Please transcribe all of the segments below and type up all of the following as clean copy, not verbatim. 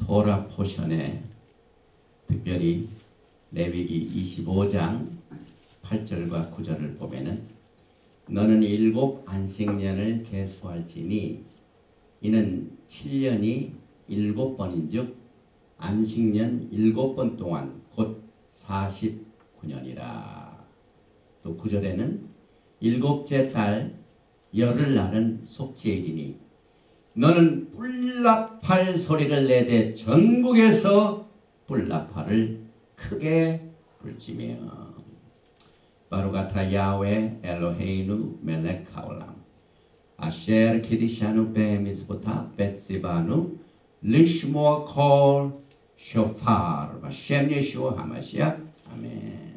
토라 포션에 특별히 레위기 25장 8절과 9절을 보면은 너는 7 안식년을 계수할지니 이는 7년이 7번인즉 안식년 7번 동안 곧 49년이라. 또 9절에는 7째 달 열흘날은 속죄일이니 너는 뿔나팔 소리를 내되 전국에서 뿔나팔을 크게 불지며 바루가타 야훼 엘로헤이누 멜렉 하올람 아셰르 키디샤누 베미스보타 벳시바누 리시모아 콜 쇼파르 바셴 예슈아 하마시아 아멘.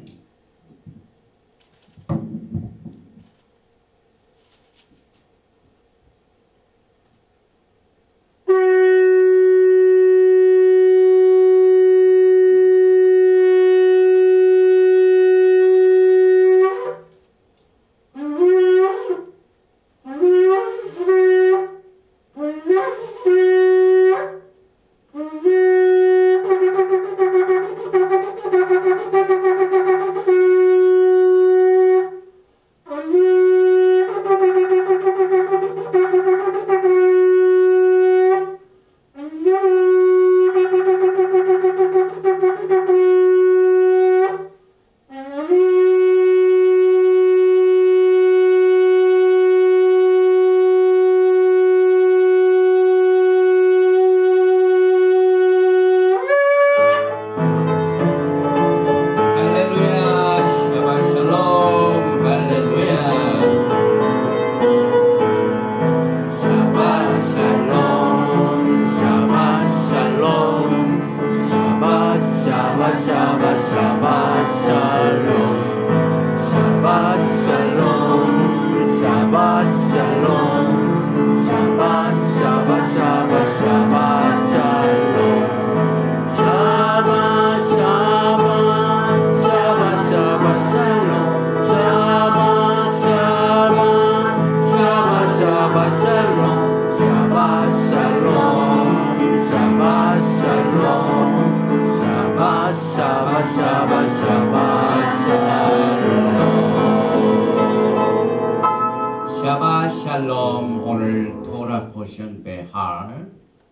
샬롬. 오늘 토라 포션 베할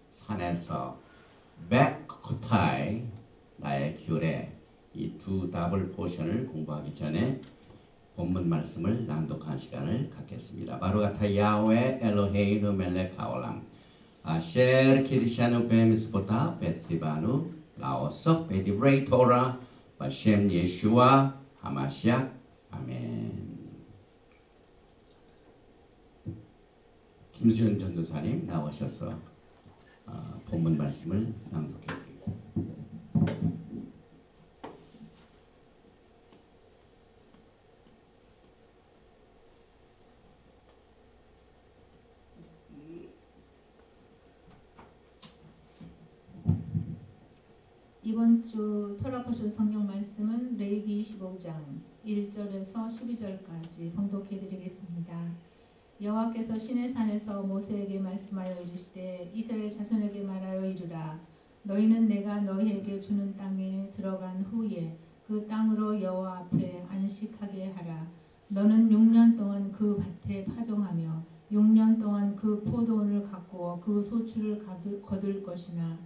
산에서 베크코타이 나의 귤에 이 두 더블 포션을 공부하기 전에 본문 말씀을 낭독한 시간을 갖겠습니다. 바루가타 야훼 엘로헤이누 멜렉 하올람 아셰르 키디샤누 베미스보타 벳시바누 라오석 베디브레이 토라 바셴 예슈아 하마시아 아멘. 김수현 전도사님 나오셔서 본문 말씀을 낭독해 드리겠습니다. 이번 주 토라 포션 성경 말씀은 레위기 25장 1절에서 12절까지 봉독해 드리겠습니다. 여호와께서 시내산에서 모세에게 말씀하여 이르시되 이스라엘 자손에게 말하여 이르라. 너희는 내가 너희에게 주는 땅에 들어간 후에 그 땅으로 여호와 앞에 안식하게 하라. 너는 6년 동안 그 밭에 파종하며 6년 동안 그 포도원을 가꾸어 그 소출을 거둘 것이나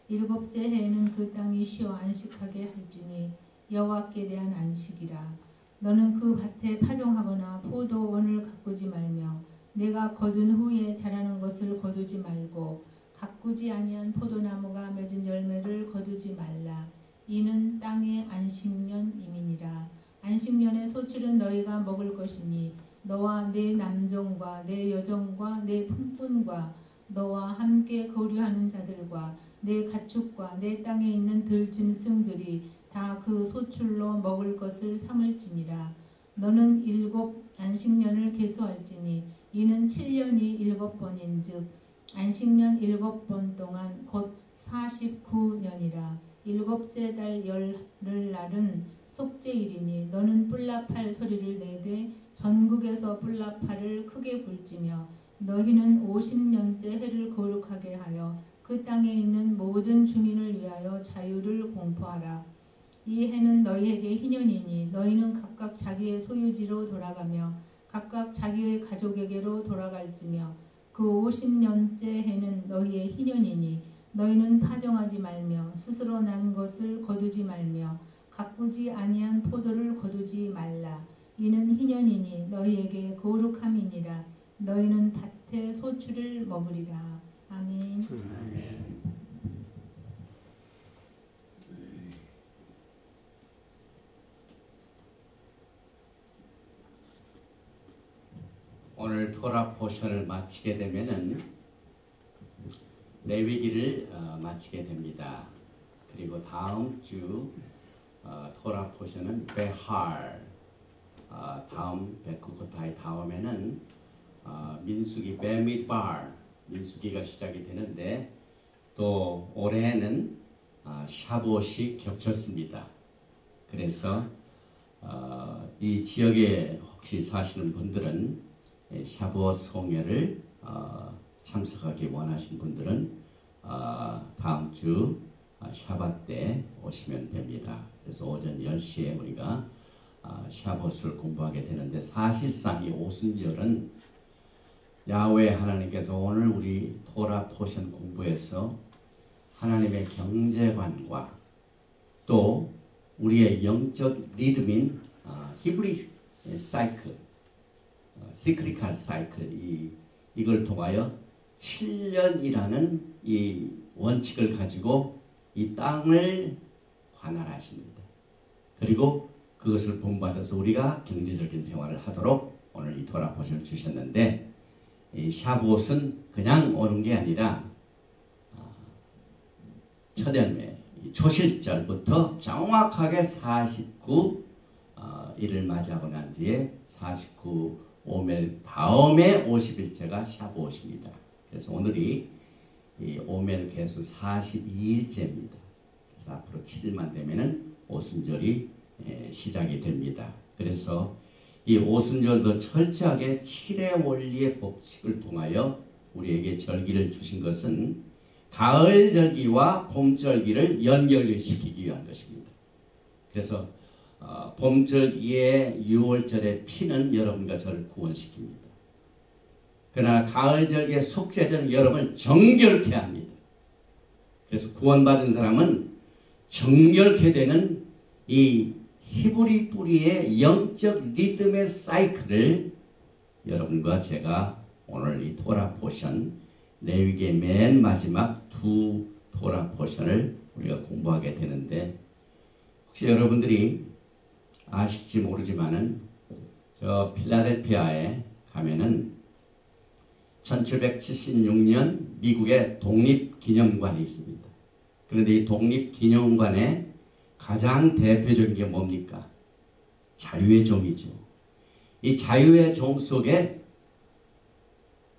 7째 해에는 그 땅이 쉬어 안식하게 할지니 여호와께 대한 안식이라. 너는 그 밭에 파종하거나 포도원을 가꾸지 말며 내가 거둔 후에 자라는 것을 거두지 말고 가꾸지 아니한 포도나무가 맺은 열매를 거두지 말라. 이는 땅의 안식년임이니라. 안식년의 소출은 너희가 먹을 것이니 너와 내 남종과 내 여종과 내 품꾼과 너와 함께 거류하는 자들과 내 가축과 내 땅에 있는 들짐승들이 다 그 소출로 먹을 것을 삼을지니라. 너는 7 안식년을 계수할지니 이는 7년이 7번인즉 안식년 7번 동안 곧 49년이라. 7째 달 열흘날은 속죄일이니 너는 뿔나팔 소리를 내되 전국에서 뿔나팔을 크게 불지며 너희는 50년째 해를 거룩하게 하여 그 땅에 있는 모든 주민을 위하여 자유를 공포하라. 이 해는 너희에게 희년이니 너희는 각각 자기의 소유지로 돌아가며 각각 자기의 가족에게로 돌아갈지며 그 50년째 해는 너희의 희년이니 너희는 파정하지 말며 스스로 난 것을 거두지 말며 가꾸지 아니한 포도를 거두지 말라. 이는 희년이니 너희에게 거룩함이니라. 너희는 밭의 소출을 먹으리라. 아멘. 오늘 토라 포션을 마치게 되면은 레위기를 마치게 됩니다. 그리고 다음 주 토라 포션은 베할, 다음 베쿠코타이 다음에는 민수기 베미드발, 민수기가 시작이 되는데 또 올해는 샤봇이 겹쳤습니다. 그래서 이 지역에 혹시 사시는 분들은 샤봇 송회를 참석하기 원하신 분들은 다음 주 샤밧 때 오시면 됩니다. 그래서 오전 10시에 우리가 샤봇을 공부하게 되는데, 사실상 이 오순절은 야훼 하나님께서 오늘 우리 토라 포션 공부에서 하나님의 경제관과 또 우리의 영적 리듬인 히브리 사이클, 시크리칼 사이클, 이걸 통하여 7년이라는 이 원칙을 가지고 이 땅을 관할하십니다. 그리고 그것을 본받아서 우리가 경제적인 생활을 하도록 오늘 이 토라 포션을 주셨는데, 이 샤봇은 그냥 오는 게 아니라 첫열매 초실절부터 정확하게 49 일을 맞이하고 난 뒤에 49 오멜 다음에 50일째가 샤봇입니다. 그래서 오늘이 이 오멜 개수 42일째입니다. 그래서 앞으로 7일만 되면은 오순절이 시작이 됩니다. 그래서 이 오순절도 철저하게 7의 원리의 법칙을 통하여 우리에게 절기를 주신 것은 가을 절기와 봄 절기를 연결시키기 위한 것입니다. 그래서 봄 절기의 6월절의 피는 여러분과 저를 구원시킵니다. 그러나 가을 절기의 속죄절은 여러분을 정결케 합니다. 그래서 구원받은 사람은 정결케 되는 이 히브리 뿌리의 영적 리듬의 사이클을 여러분과 제가 오늘 이 토라 포션, 레위기의 맨 마지막 두 토라 포션을 우리가 공부하게 되는데, 혹시 여러분들이 아실지 모르지만은 저 필라델피아에 가면은 1776년 미국의 독립기념관이 있습니다. 그런데 이 독립기념관에 가장 대표적인 게 뭡니까? 자유의 종이죠. 이 자유의 종 속에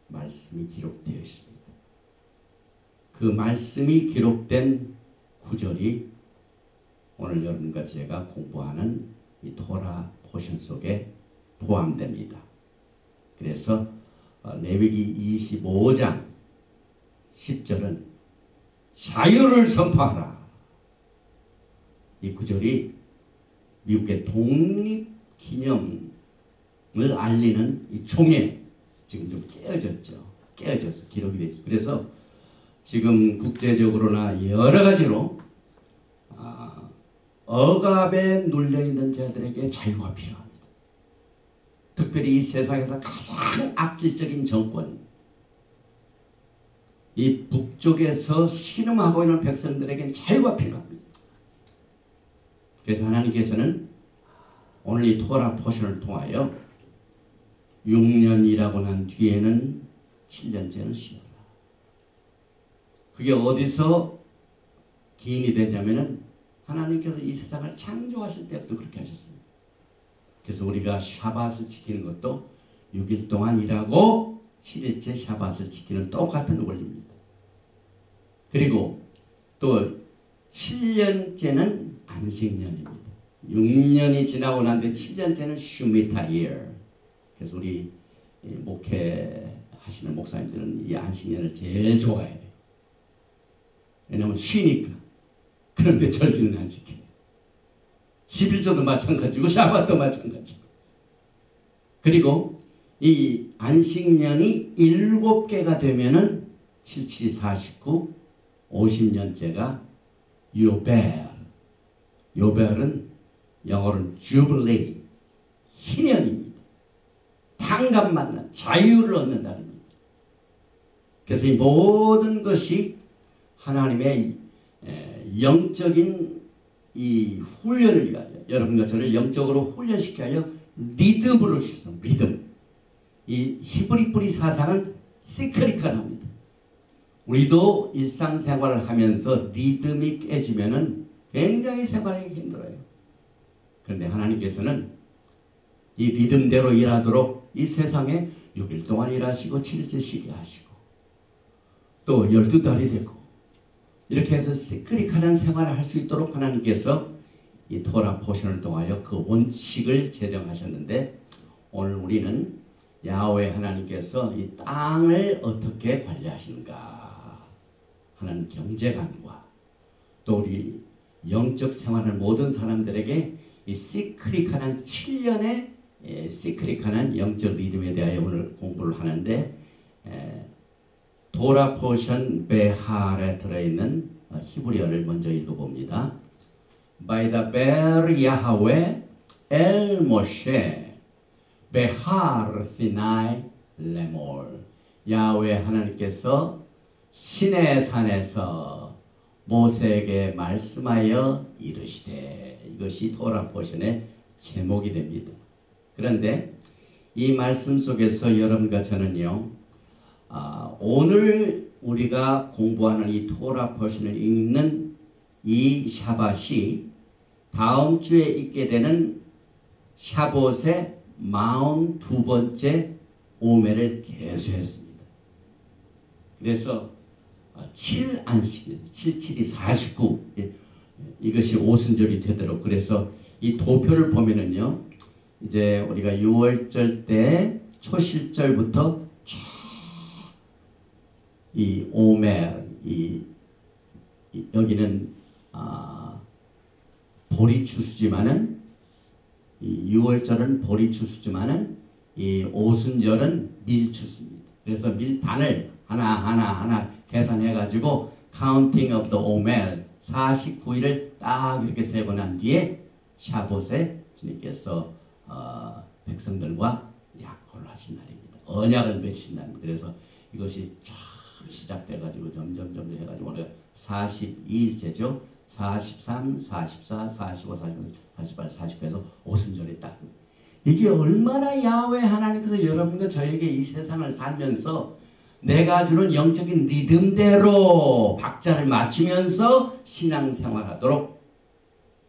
말씀이 기록되어 있습니다. 그 말씀이 기록된 구절이 오늘 여러분과 제가 공부하는 이 토라 포션 속에 포함됩니다. 그래서 레위기 25장 10절은 자유를 선포하라. 이 구절이 미국의 독립기념을 알리는 이 총에 지금 좀 깨어져서 기록이 되어 있습니다. 그래서 지금 국제적으로나 여러 가지로 억압에 눌려있는 자들에게 자유가 필요합니다. 특별히 이 세상에서 가장 악질적인 정권, 이 북쪽에서 신음하고 있는 백성들에게는 자유가 필요합니다. 그래서 하나님께서는 오늘 이 토라 포션을 통하여 6년이라고 난 뒤에는 7년째는 쉬어라. 그게 어디서 기인이 되냐면은 하나님께서 이 세상을 창조하실 때부터 그렇게 하셨습니다. 그래서 우리가 샤밧을 지키는 것도 6일 동안 일하고 7일째 샤밧을 지키는 똑같은 원리입니다. 그리고 또 7년째는 안식년입니다. 6년이 지나고 난 뒤에 7년째는 슈미타 이어. 그래서 우리 목회하시는 목사님들은 이 안식년을 제일 좋아해요. 왜냐하면 쉬니까. 그런데 절기는 안 지켜요. 11조도 마찬가지고 샤밧도 마찬가지고. 그리고 이 안식년이 7개가 되면은 77이 49, 50년째가 요벨. 요벨은 영어로는 주블레이, 희년입니다. 탕감 만난 자유를 얻는다는 겁니다. 그래서 이 모든 것이 하나님의 영적인 이 훈련을 위하여 여러분과 저를 영적으로 훈련시켜 하여 리듬으로 주셔서 리듬. 이 히브리 뿌리 사상은 시크리컬합니다. 우리도 일상생활을 하면서 리듬이 깨지면은 굉장히 생활하기 힘들어요. 그런데 하나님께서는 이 리듬대로 일하도록 이 세상에 6일 동안 일하시고 7일째 쉬게 하시고 또 12달이 되고 이렇게 해서 시크릿한 생활을 할 수 있도록 하나님께서 이 토라 포션을 통하여 그 원칙을 제정하셨는데 오늘 우리는 야훼 하나님께서 이 땅을 어떻게 관리하시는가 하는 경제관과 또 우리 영적 생활하는 모든 사람들에게 이 시크릿한 7년의 시크릿한 영적 리듬에 대하여 오늘 공부를 하는데 토라 포션 베할에 들어있는 히브리어를 먼저 읽어봅니다. By the ber Yahweh el Moshe behar Sinai lemor. 야훼 하나님께서 시내 산에서 모세에게 말씀하여 이르시되 이것이 토라 포션의 제목이 됩니다. 그런데 이 말씀 속에서 여러분과 저는요 오늘 우리가 공부하는 이 토라 포션을 읽는 이 샤밧이 다음 주에 있게 되는 샤봇의 42번째 오메를 계수했습니다. 그래서 7안식일, 77이 49 이것이 오순절이 되도록 그래서 이 도표를 보면은요 이제 우리가 6월절 때 초실절부터 이 오멜 여기는 보리추수지만은 이 6월절은 보리추수지만은 이 오순절은 밀추수입니다. 그래서 밀단을 하나 계산해 가지고 counting of the 오멜 49일을 딱 이렇게 세고 난 뒤에 샤봇에 주님께서 백성들과 약혼을 하신 날입니다. 언약을 맺으신 날입니다. 그래서 이것이 쫙 시작돼 가지고 점점 해가지고 오늘 42일째죠. 43, 44, 45, 46, 48, 49에서 오순절이 딱 이게 얼마나 야훼 하나님께서 여러분과 저에게 이 세상을 살면서 내가 주는 영적인 리듬대로 박자를 맞추면서 신앙생활하도록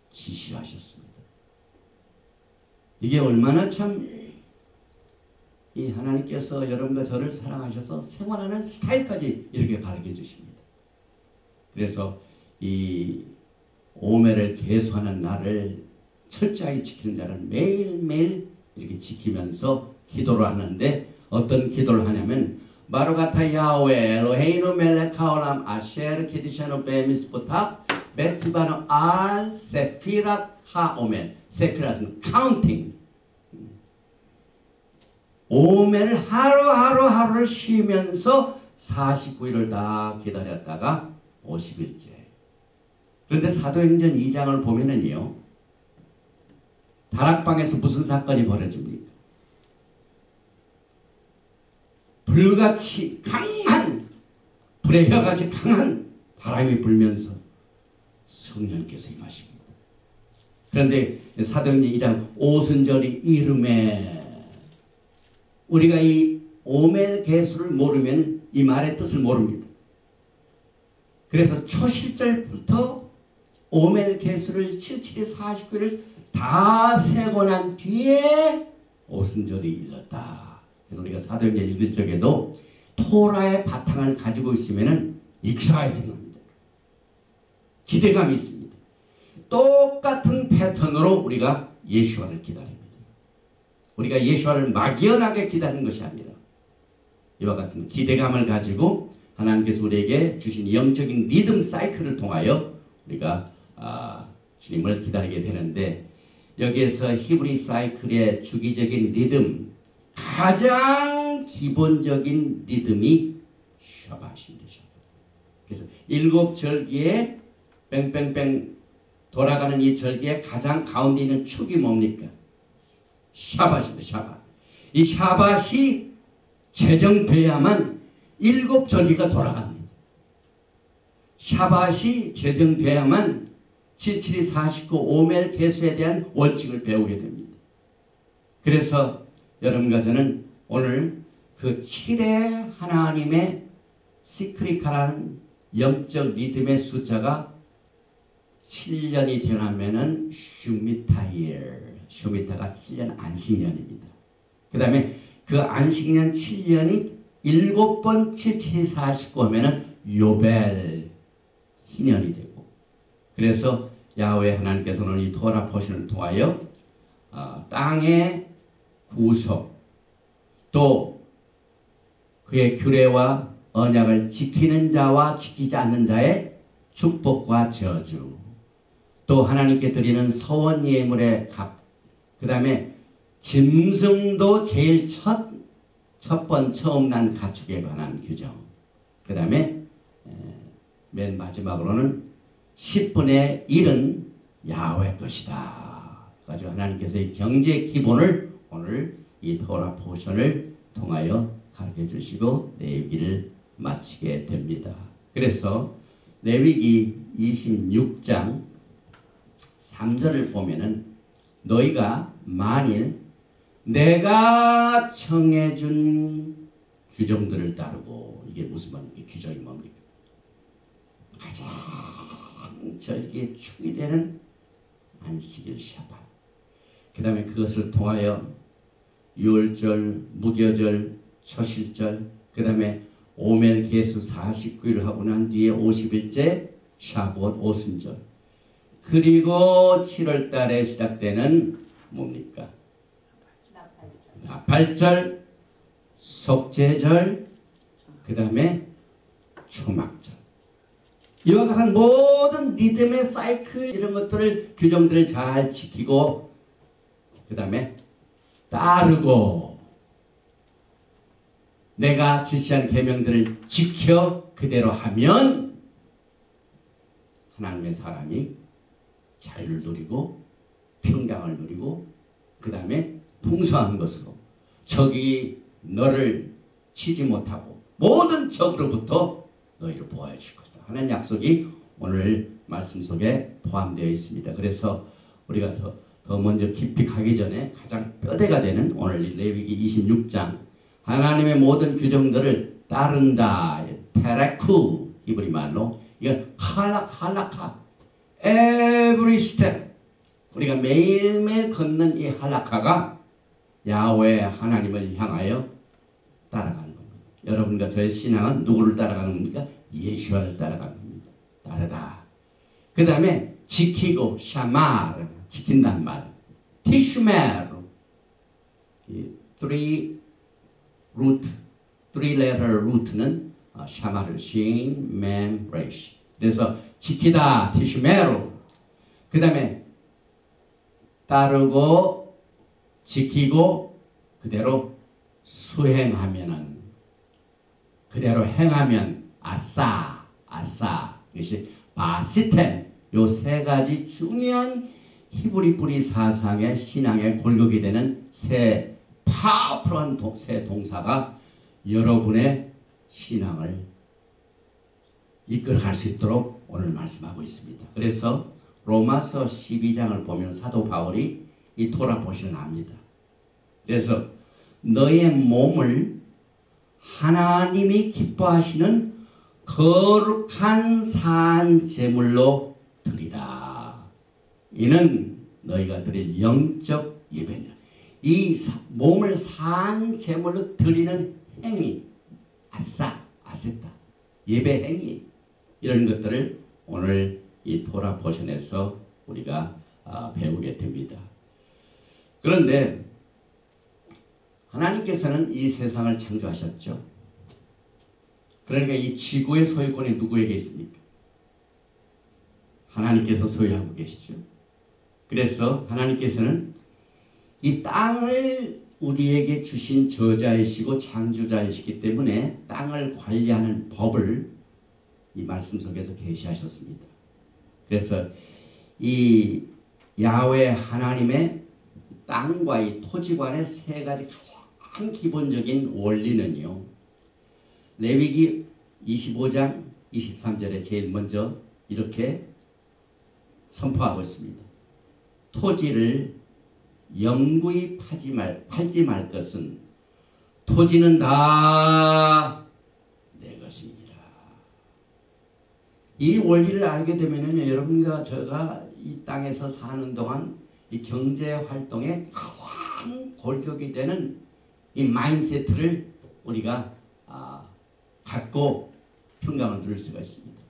지시하셨습니다. 이게 얼마나 참 이 하나님께서 여러분과 저를 사랑하셔서 생활하는 스타일까지 이렇게 가르쳐 주십니다. 그래서 이 오멜을 계수하는 날을 철저히 지키는 자는 매일매일 이렇게 지키면서 기도를 하는데 어떤 기도를 하냐면 바로가타 야훼 엘로헤이노 멜렉 하올람 아셰르 키디샤노 베미스포타 베츠바노 알 세피랏 하오멜. 세피랏은 카운팅. 오멜을 하루를 쉬면서 49일을 다 기다렸다가 50일째. 그런데 사도행전 2장을 보면은요 다락방에서 무슨 사건이 벌어집니까? 불같이 강한 불의 혀같이 강한 바람이 불면서 성령께서 임하십니다. 그런데 사도행전 2장 오순절이 이름에 우리가 이 오멜 개수를 모르면 이 말의 뜻을 모릅니다. 그래서 초실절부터 오멜 개수를 77에 49일을 다 세고 난 뒤에 오순절이 일렀다. 그래서 우리가 사도행전 읽을 적에도 토라의 바탕을 가지고 있으면 익사이팅 합니다. 기대감이 있습니다. 똑같은 패턴으로 우리가 예수와를 기다립니다. 우리가 예수와를 막연하게 기다리는 것이 아니라 이와 같은 기대감을 가지고 하나님께서 우리에게 주신 영적인 리듬 사이클을 통하여 우리가 주님을 기다리게 되는데, 여기에서 히브리 사이클의 주기적인 리듬, 가장 기본적인 리듬이 샤밧입니다. 그래서 7절기에 뺑뺑뺑 돌아가는 이 절기의 가장 가운데 있는 축이 뭡니까? 샤밧입니다. 샤밧. 이 샤밧이 제정돼야만 7절기가 돌아갑니다. 샤밧이 제정돼야만 772 49 오멜 개수에 대한 원칙을 배우게 됩니다. 그래서 여러분과 저는 오늘 그 7의 하나님의 시크리카라는 영적 리듬의 숫자가 7년이 되면은 슈미타가 7년 안식년입니다. 그 다음에 그 안식년 7년이 7번 772 49 하면은 요벨 희년이 되고, 그래서 야훼 하나님께서는 이 토라 포션을 통하여 땅의 구속, 또 그의 규례와 언약을 지키는 자와 지키지 않는 자의 축복과 저주, 또 하나님께 드리는 서원 예물의 값, 그 다음에 짐승도 제일 처음 난 가축에 관한 규정, 그 다음에 맨 마지막으로는 10분의 1은 야훼 것이다. 그래서 하나님께서 이 경제 기본을 오늘 이 토라 포션을 통하여 가르쳐 주시고 레위기를 마치게 됩니다. 그래서 레위기 26장 3절을 보면은 너희가 만일 내가 정해준 규정들을 따르고, 이게 무슨 말입니까? 규정이 뭡니까? 가장 절기의 축이 되는 안식일 샤밧, 그 다음에 그것을 통하여 유월절, 무교절, 초실절, 그 다음에 오멜 개수 49일 하고 난 뒤에 50일째 샤봇 오순절, 그리고 7월 달에 시작되는 뭡니까? 나팔절, 속죄절, 그 다음에 초막절. 이와 같은 모든 리듬의 사이클, 이런 것들을, 규정들을 잘 지키고 그 다음에 따르고 내가 지시한 계명들을 지켜 그대로 하면 하나님의 사람이 자유를 누리고 평강을 누리고 그 다음에 풍성한 것으로 적이 너를 치지 못하고 모든 적으로부터 너희를 보호해 줄 것이다 하는 약속이 오늘 말씀 속에 포함되어 있습니다. 그래서 우리가 더 먼저 깊이 가기 전에 가장 뼈대가 되는 오늘 레위기 26장 하나님의 모든 규정들을 따른다. 테라쿠 히브리 말로 이건 할라카 every step, 우리가 매일매일 걷는 이 할라카가 야훼 하나님을 향하여 따라가는 겁니다. 여러분과 저의 신앙은 누구를 따라가는 겁니까? 예수와를 따라가는 겁니다. 따르다. 그 다음에 지키고 샤마르, 지킨단 말. 티슈메르, three letter root는 샤마르, 신, 멤, 레시. 그래서 지키다, 티슈메르. 그 다음에 따르고 지키고 그대로 수행하면은, 그대로 행하면 아싸. 이것이 바시템. 요 세 가지 중요한 히브리 뿌리 사상의 신앙의 골격이 되는 새 파워풀한 새 동사가 여러분의 신앙을 이끌어갈 수 있도록 오늘 말씀하고 있습니다. 그래서 로마서 12장을 보면 사도 바울이 이 토라 포션을 압니다. 그래서 너의 몸을 하나님이 기뻐하시는 거룩한 산 제물로 드리라. 이는 너희가 드릴 영적 예배냐. 이 몸을 산 제물로 드리는 행위, 아세타, 예배 행위, 이런 것들을 오늘 이 토라 포션에서 우리가 배우게 됩니다. 그런데 하나님께서는 이 세상을 창조하셨죠. 그러니까 이 지구의 소유권이 누구에게 있습니까? 하나님께서 소유하고 계시죠. 그래서 하나님께서는 이 땅을 우리에게 주신 저자이시고 창조자이시기 때문에 땅을 관리하는 법을 이 말씀 속에서 계시하셨습니다. 그래서 이 야훼 하나님의 땅과 이 토지관의 세 가지 가장 기본적인 원리는요. 레위기 25장 23절에 제일 먼저 이렇게 선포하고 있습니다. 토지를 영구히 팔지 말 것은 토지는 다 내 것입니다. 이 원리를 알게 되면요, 여러분과 제가 이 땅에서 사는 동안 이 경제 활동에 가장 골격이 되는 이 마인드세트를 우리가 갖고 평강을 누릴 수가 있습니다.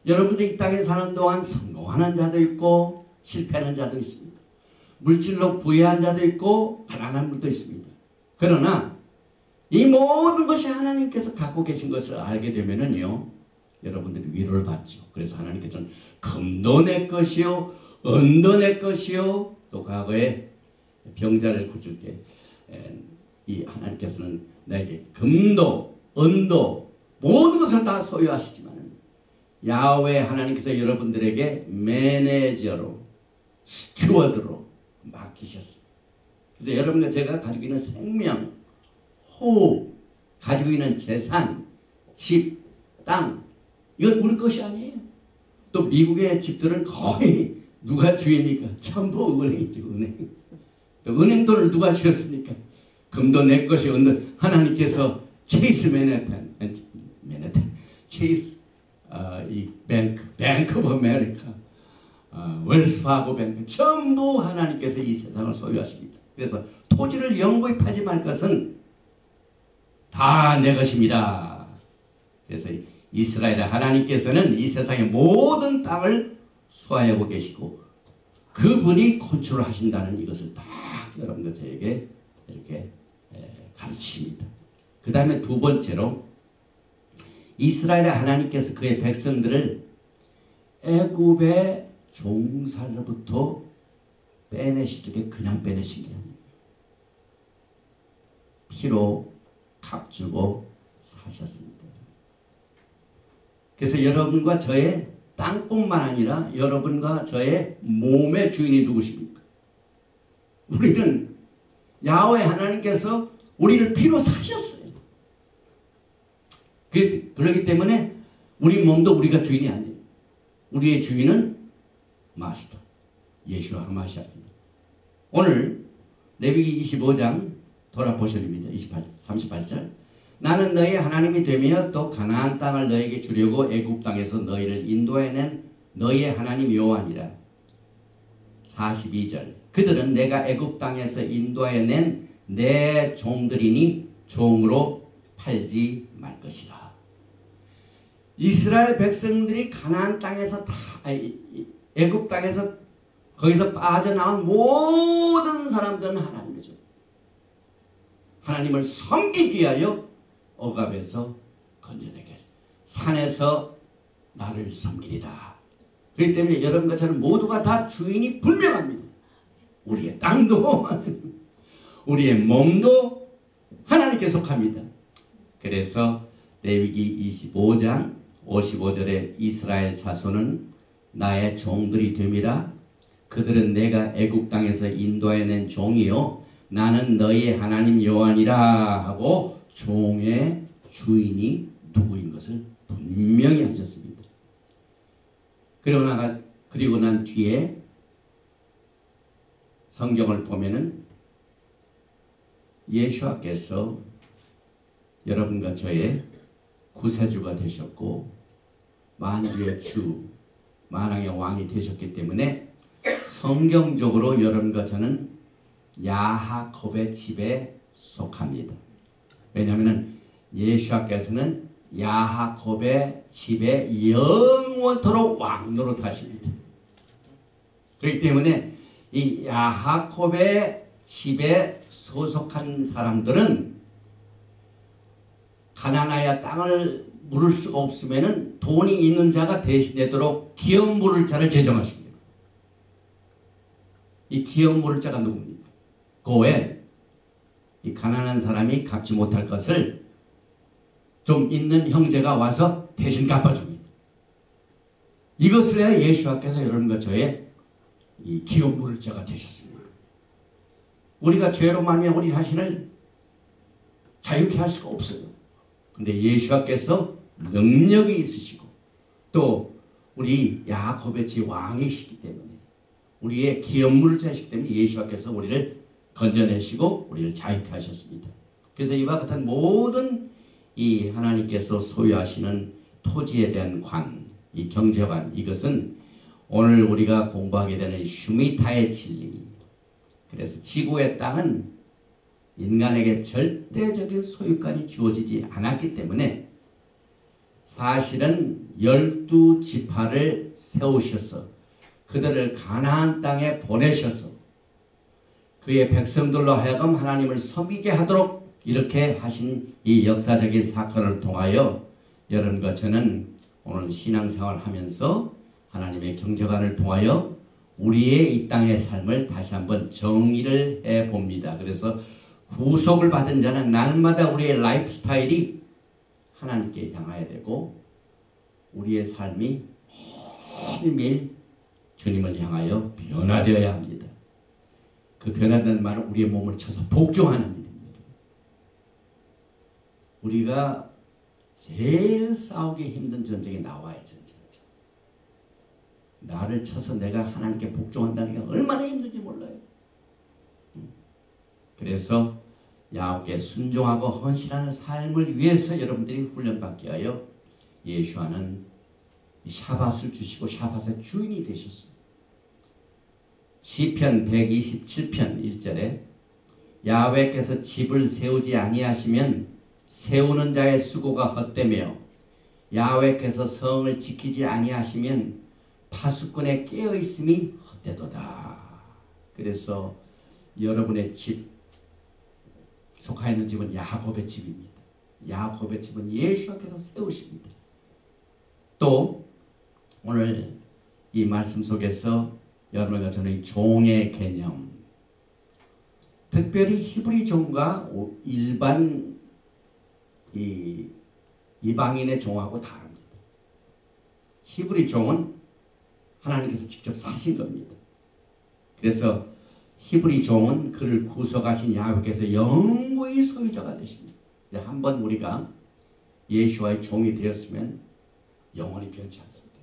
여러분들 이 땅에 사는 동안 성공하는 자도 있고 실패하는 자도 있습니다. 물질로 부유한 자도 있고 가난한 분도 있습니다. 그러나 이 모든 것이 하나님께서 갖고 계신 것을 알게 되면은요, 여러분들이 위로를 받죠. 그래서 하나님께서는 금도 내 것이요, 은도 내 것이요, 또 과거에 병자를 고칠 때 이 하나님께서는 나에게 금도, 은도, 모든 것을 다 소유하시지만 야훼 하나님께서 여러분들에게 매니저로, 스튜어드로 맡기셨어요. 그래서 여러분과 제가 가지고 있는 생명, 호흡, 가지고 있는 재산, 집, 땅, 이건 우리 것이 아니에요. 또 미국의 집들은 거의 누가 주인입니까? 전부 은행이죠, 은행. 또 은행 돈을 누가 주셨습니까? 금도 내 것이 은도, 하나님께서 체이스 맨해튼, 체이스 이 뱅크 오브 아메리카, 웰스 파고 뱅크, 전부 하나님께서 이 세상을 소유하십니다. 그래서 토지를 영구히 팔지 말 것은 다 내 것입니다. 그래서 이스라엘 하나님께서는 이 세상의 모든 땅을 수하하고 계시고 그분이 컨트롤 하신다는 이것을 딱 여러분들 저에게 이렇게 가르칩니다. 그 다음에 두 번째로 이스라엘 하나님께서 그의 백성들을 애굽의 종살로부터 빼내실 적에 그냥 빼내신 게 아니에요. 피로 값주고 사셨습니다. 그래서 여러분과 저의 땅뿐만 아니라 여러분과 저의 몸의 주인이 누구십니까? 우리는 야훼 하나님께서 우리를 피로 사셨어요. 그렇기 때문에 우리 몸도 우리가 주인이 아니에요. 우리의 주인은 마스터, 예수와 하마시아입니다. 오늘 레위기 25장 돌아보셔입니다. 38절. 나는 너희 하나님이 되며 또 가나안 땅을 너에게 주려고 애굽 땅에서 너희를 인도해낸 너희의 하나님 여호와니라. 42절. 그들은 내가 애굽 땅에서 인도해낸 내 종들이니 종으로 팔지 말 것이라. 이스라엘 백성들이 가나안 땅에서 애굽 땅에서 거기서 빠져나온 모든 사람들은 하나님이죠. 하나님을 섬기기 위하여 억압에서 건져내겠습니다. 산에서 나를 섬기리다. 그렇기 때문에 여러분과 저는 모두가 다 주인이 분명합니다. 우리의 땅도 우리의 몸도 하나님께 속합니다. 그래서 레위기 25장 55절에 이스라엘 자손은 나의 종들이 됨이라. 그들은 내가 애굽 땅에서 인도해낸 종이요 나는 너희의 하나님 여호와니라 하고 종의 주인이 누구인 것을 분명히 하셨습니다. 그리고 난 뒤에 성경을 보면은 예수께서 여러분과 저의 구세주가 되셨고 만주의 주, 만왕의 왕이 되셨기 때문에 성경적으로 여러분과 저는 야하kop의 집에 속합니다. 왜냐하면 예수께서는 야하kop의 집에 영원토록 왕노릇 하십니다. 그렇기 때문에 이 야하kop의 집에 소속한 사람들은 가나안의 땅을 물을 수가 없으면은 돈이 있는 자가 대신되도록 기업 물을 자를 제정하십니다. 이 기업 물을 자가 누굽니까? 그 외에 이 가난한 사람이 갚지 못할 것을 좀 있는 형제가 와서 대신 갚아줍니다. 이것을 해야 예수께서 여러분과 저의 이 기업 물을 자가 되셨습니다. 우리가 죄로 말미암아 우리 자신을 자유케 할 수가 없어요. 근데 예수께서 능력이 있으시고 또 우리 야곱의 지 왕이시기 때문에 우리의 기업 물을 자시기 때문에 예수께서 우리를 건져내시고 우리를 자유케 하셨습니다. 그래서 이와 같은 모든 이 하나님께서 소유하시는 토지에 대한 관, 이 경제관, 이것은 오늘 우리가 공부하게 되는 슈미타의 진리. 그래서 지구의 땅은 인간에게 절대적인 소유권이 주어지지 않았기 때문에 사실은 12지파를 세우셔서 그들을 가나안 땅에 보내셔서 그의 백성들로 하여금 하나님을 섬기게 하도록 이렇게 하신 이 역사적인 사건을 통하여 여러분과 저는 오늘 신앙생활을 하면서 하나님의 경제관을 통하여 우리의 이 땅의 삶을 다시 한번 정의를 해봅니다. 그래서 구속을 받은 자는 날마다 우리의 라이프 스타일이 하나님께 향해야 되고 우리의 삶이 매일매일 주님을 향하여 변화되어야 합니다. 그 변화되는 말은 우리의 몸을 쳐서 복종하는 일입니다. 우리가 제일 싸우기 힘든 전쟁이 나와의 전쟁이죠. 나를 쳐서 내가 하나님께 복종한다는 게 얼마나 힘든지 몰라요. 그래서 야곱께 순종하고 헌신하는 삶을 위해서 여러분들이 훈련받게 하여 예수와는 샤밧을 주시고 샤밧의 주인이 되셨습니다. 시편 127편 1절에 야훼께서 집을 세우지 아니하시면 세우는 자의 수고가 헛되며 야훼께서 성을 지키지 아니하시면 파수꾼의 깨어있음이 헛되도다. 그래서 여러분의 집 속하 있는 집은 야곱의 집입니다. 야곱의 집은 예수께서 세우십니다. 또 오늘 이 말씀 속에서 여러분과 저는 종의 개념, 특별히 히브리 종과 일반 이방인의 종하고 다릅니다. 히브리 종은 하나님께서 직접 사신 겁니다. 그래서 히브리 종은 그를 구속하신 야훼께서 영구히 소유자가 되십니다. 한번 우리가 예수와의 종이 되었으면 영원히 변치 않습니다.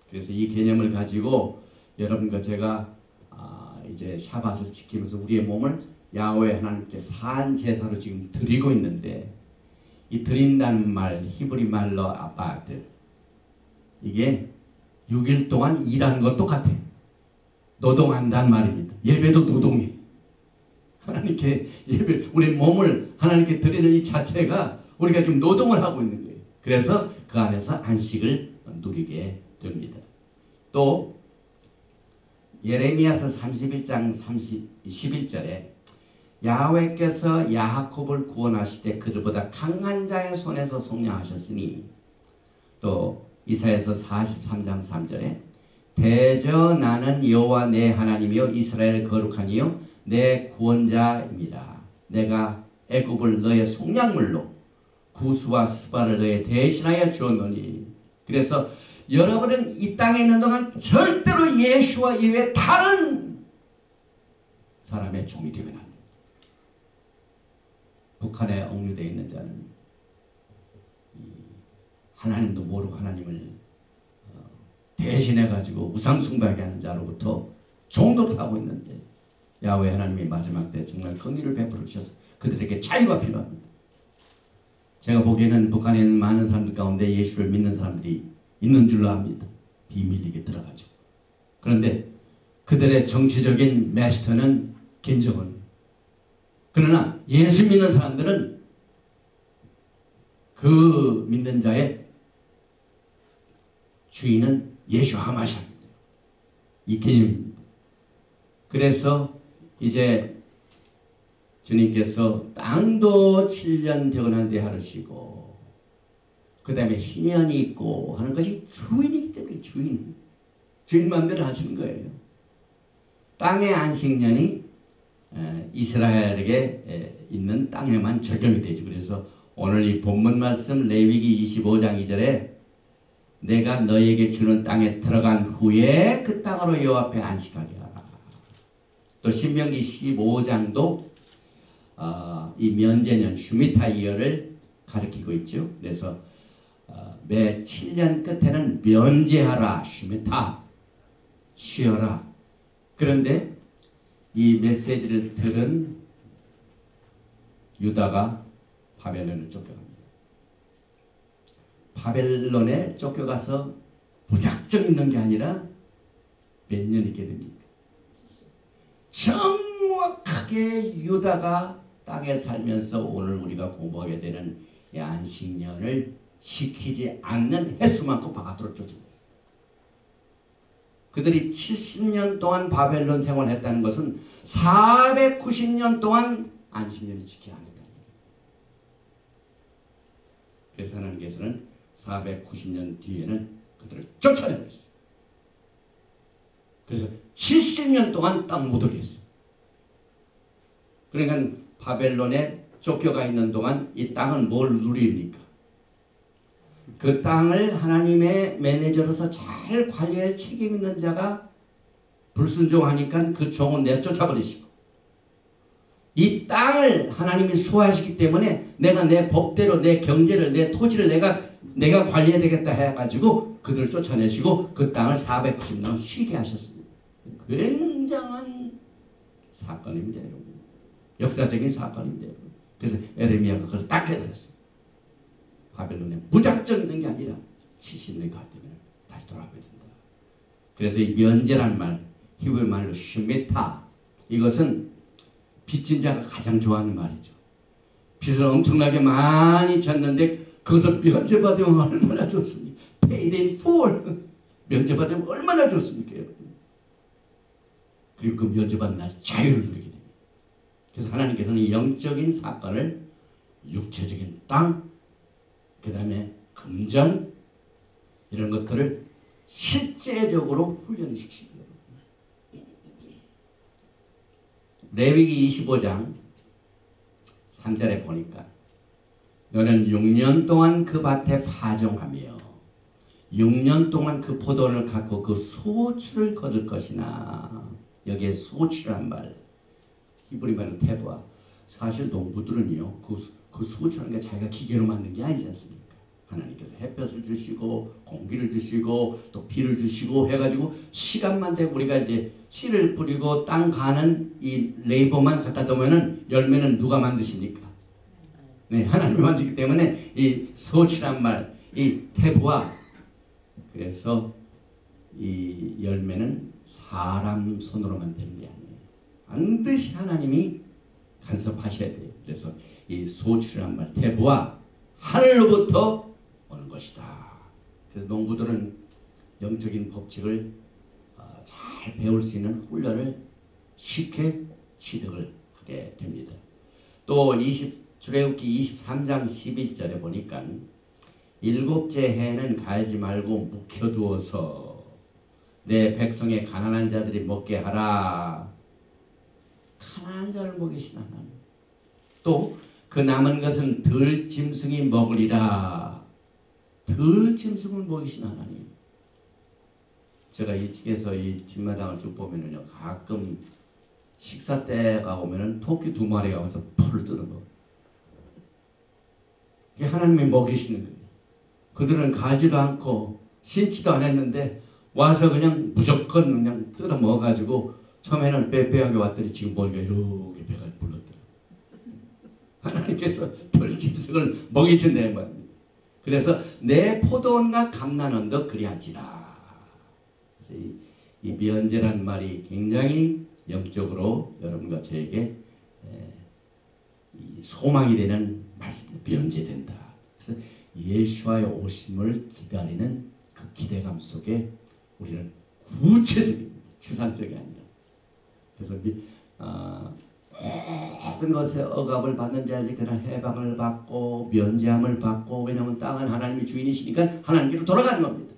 그래서 이 개념을 가지고 여러분과 제가 이제 샤밧을 지키면서 우리의 몸을 야훼 하나님께 산 제사로 지금 드리고 있는데, 이 드린다는 말 히브리 말로 아바드, 이게 6일 동안 일하는 것 똑같아요. 노동한다는 말입니다. 예배도 노동이에요. 하나님께 예배, 우리 몸을 하나님께 드리는 이 자체가 우리가 지금 노동을 하고 있는 거예요. 그래서 그 안에서 안식을 누리게 됩니다. 또 예레미야서 31장 11절에 야훼께서 야곱을 구원하시되 그들보다 강한 자의 손에서 속량하셨으니, 또 이사야서 43장 3절에 대저 나는 여호와 내 하나님이요 이스라엘의 거룩하니요 내 구원자입니다. 내가 애굽을 너의 속량물로 구스와 스바를 너의 대신하여 주었노니. 그래서 여러분은 이 땅에 있는 동안 절대로 예수와 이외에 다른 사람의 종이 되면 안 됩니다. 북한에 억류되어 있는 자는 하나님도 모르고 하나님을 대신해가지고 우상숭배하게 하는 자로부터 종도를 하고 있는데, 야훼 하나님이 마지막 때 정말 긍휼을 베풀어 주셔서 그들에게 자유가 필요합니다. 제가 보기에는 북한에 있는 많은 사람들 가운데 예수를 믿는 사람들이 있는 줄로 압니다. 비밀리게 들어가죠. 그런데 그들의 정치적인 마스터는 김정은. 그러나 예수 믿는 사람들은 그 믿는 자의 주인은 예수 하마샤입니다. 이 개념입니다. 그래서 이제 주님께서 땅도 7년 되어난데 하르시고 그 다음에 희년이 있고 하는 것이 주인이기 때문에 주인 마음대로 하시는 거예요. 땅의 안식년이 이스라엘에게 있는 땅에만 적용이 되죠. 그래서 오늘 이 본문 말씀 레위기 25장 2절에 내가 너에게 주는 땅에 들어간 후에 그 땅으로 여호와 앞에 안식하게 하라. 또 신명기 15장도 이 면제년 슈미타 이어를 가리키고 있죠. 그래서 매 7년 끝에는 면제하라, 슈미타, 쉬어라. 그런데 이 메시지를 들은 유다가 바벨론을 쫓겨갑니다. 바벨론에 쫓겨가서 무작정 있는 게 아니라 몇 년 있게 됩니까? 정확하게 유다가 땅에 살면서 오늘 우리가 공부하게 되는 이 안식년을 지키지 않는 횟수만큼 바깥으로 쫓아냈어요. 그들이 70년 동안 바벨론 생활했다는 것은 490년 동안 안식년을 지켜야 합니다. 그래서 하나님께서는 490년 뒤에는 그들을 쫓아내버렸어요. 그래서 70년 동안 땅 못 오게 했어요. 그러니까 바벨론에 쫓겨가 있는 동안 이 땅은 뭘 누립니까? 그 땅을 하나님의 매니저로서 잘 관리할 책임 있는 자가 불순종하니까 그 종은 내쫓아버리시고, 이 땅을 하나님이 수호하시기 때문에 내가 내 법대로 내 경제를 내 토지를 내가 관리해야 되겠다 해가지고 그들을 쫓아내시고 그 땅을 490년 쉬게 하셨습니다. 굉장한 사건입니다, 여러분. 역사적인 사건입니다, 여러분. 그래서 에레미야가 그걸 딱 깨달았어요. 바벨론에 무작정 있는 게 아니라 70년 가되면 다시 돌아가야 된다. 그래서 이 면제란 말, 히브리 말로 슈메타, 이것은 빚진 자가 가장 좋아하는 말이죠. 빚을 엄청나게 많이 졌는데 그것을 면제받으면 얼마나 좋습니까? Paid in full. 면제받으면 얼마나 좋습니까, 여러분? 그리고 그 면제받는 날 자유를 누리게 됩니다. 그래서 하나님께서는 영적인 사건을 육체적인 땅, 그 다음에 금전, 이런 것들을 실제적으로 훈련시키시고, 레위기 25장 3절에 보니까 너는 6년 동안 그 밭에 파종하며 6년 동안 그 포도원을 갖고 그 소출을 거둘 것이나, 여기에 소출이란 말, 히브리 말은 테부아. 사실 농부들은요, 그 소출하는 게 자기가 기계로 만든 게 아니지 않습니까? 하나님께서 햇볕을 주시고 공기를 주시고 또 비를 주시고 해가지고 시간만 되고 우리가 이제 씨를 뿌리고 땅 가는 이 레이버만 갖다 두면은 열매는 누가 만드십니까? 네, 하나님이 만들기 때문에 이 소출한 말, 이 태부와, 그래서 이 열매는 사람 손으로 만드는 게 아니에요. 반드시 하나님이 간섭하셔야 돼요. 그래서 이 소출한 말, 태부와 하늘로부터 오는 것이다. 그래서 농부들은 영적인 법칙을 잘 배울 수 있는 훈련을 쉽게 취득을 하게 됩니다. 또 출애굽기 23장 11절에 보니까 일곱째 해는 갈지 말고 묵혀두어서 내 백성의 가난한 자들이 먹게 하라. 가난한 자를 먹이신 하나님. 또 그 남은 것은 들 짐승이 먹으리라. 들 짐승을 먹이신 하나님. 제가 이 측에서 이 뒷마당을 쭉 보면은요, 가끔 식사 때가 오면은 토끼 2마리가 와서 풀을 뜯어먹어요. 이게 하나님이 먹이시는 거예요. 그들은 가지도 않고 심지도 안 했는데 와서 그냥 무조건 그냥 뜯어 먹어가지고 처음에는 빼빼하게 왔더니 지금 보니까 이렇게 배가 불렀더라고요. 하나님께서 들 짐승을 먹이신다는 말입니다. 그래서 내 포도원과 감난원도 그리하지라. 그래서 이 면제란 말이 굉장히 영적으로 여러분과 저에게 소망이 되는 말씀입니다. 면제된다. 그래서 예수와의 오심을 기다리는 그 기대감 속에 우리는 구체적입니다. 추상적이 아니라. 그래서 모든 것에 억압을 받는 자들에게는 해방을 받고 면제함을 받고, 왜냐하면 땅은 하나님이 주인이시니까 하나님께로 돌아가는 겁니다.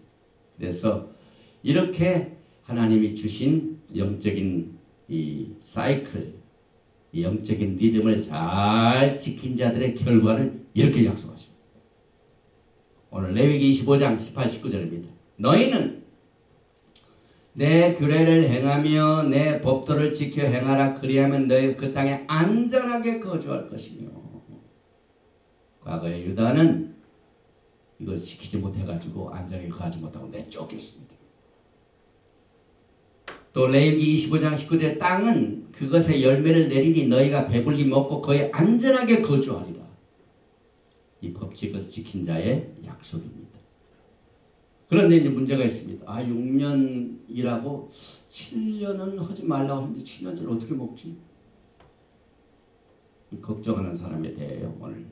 그래서 이렇게 하나님이 주신 영적인 이 사이클, 이 영적인 리듬을 잘 지킨 자들의 결과를 이렇게 약속하십니다. 오늘 레위기 25장 18, 19절입니다. 너희는 내 규례를 행하며 내 법도를 지켜 행하라. 그리하면 너희가 그 땅에 안전하게 거주할 것이며. 과거에 유다는 이걸 지키지 못해가지고 안전하게 거하지 못하고 내쫓겼습니다. 또 레위기 25장 19절 땅은 그것의 열매를 내리니 너희가 배불리 먹고 거기 안전하게 거주하리라. 이 법칙을 지킨 자의 약속입니다. 그런데 이제 문제가 있습니다. 6년 일하고 7년은 하지 말라고 하는데 7년째를 어떻게 먹지? 걱정하는 사람에 대해요. 오늘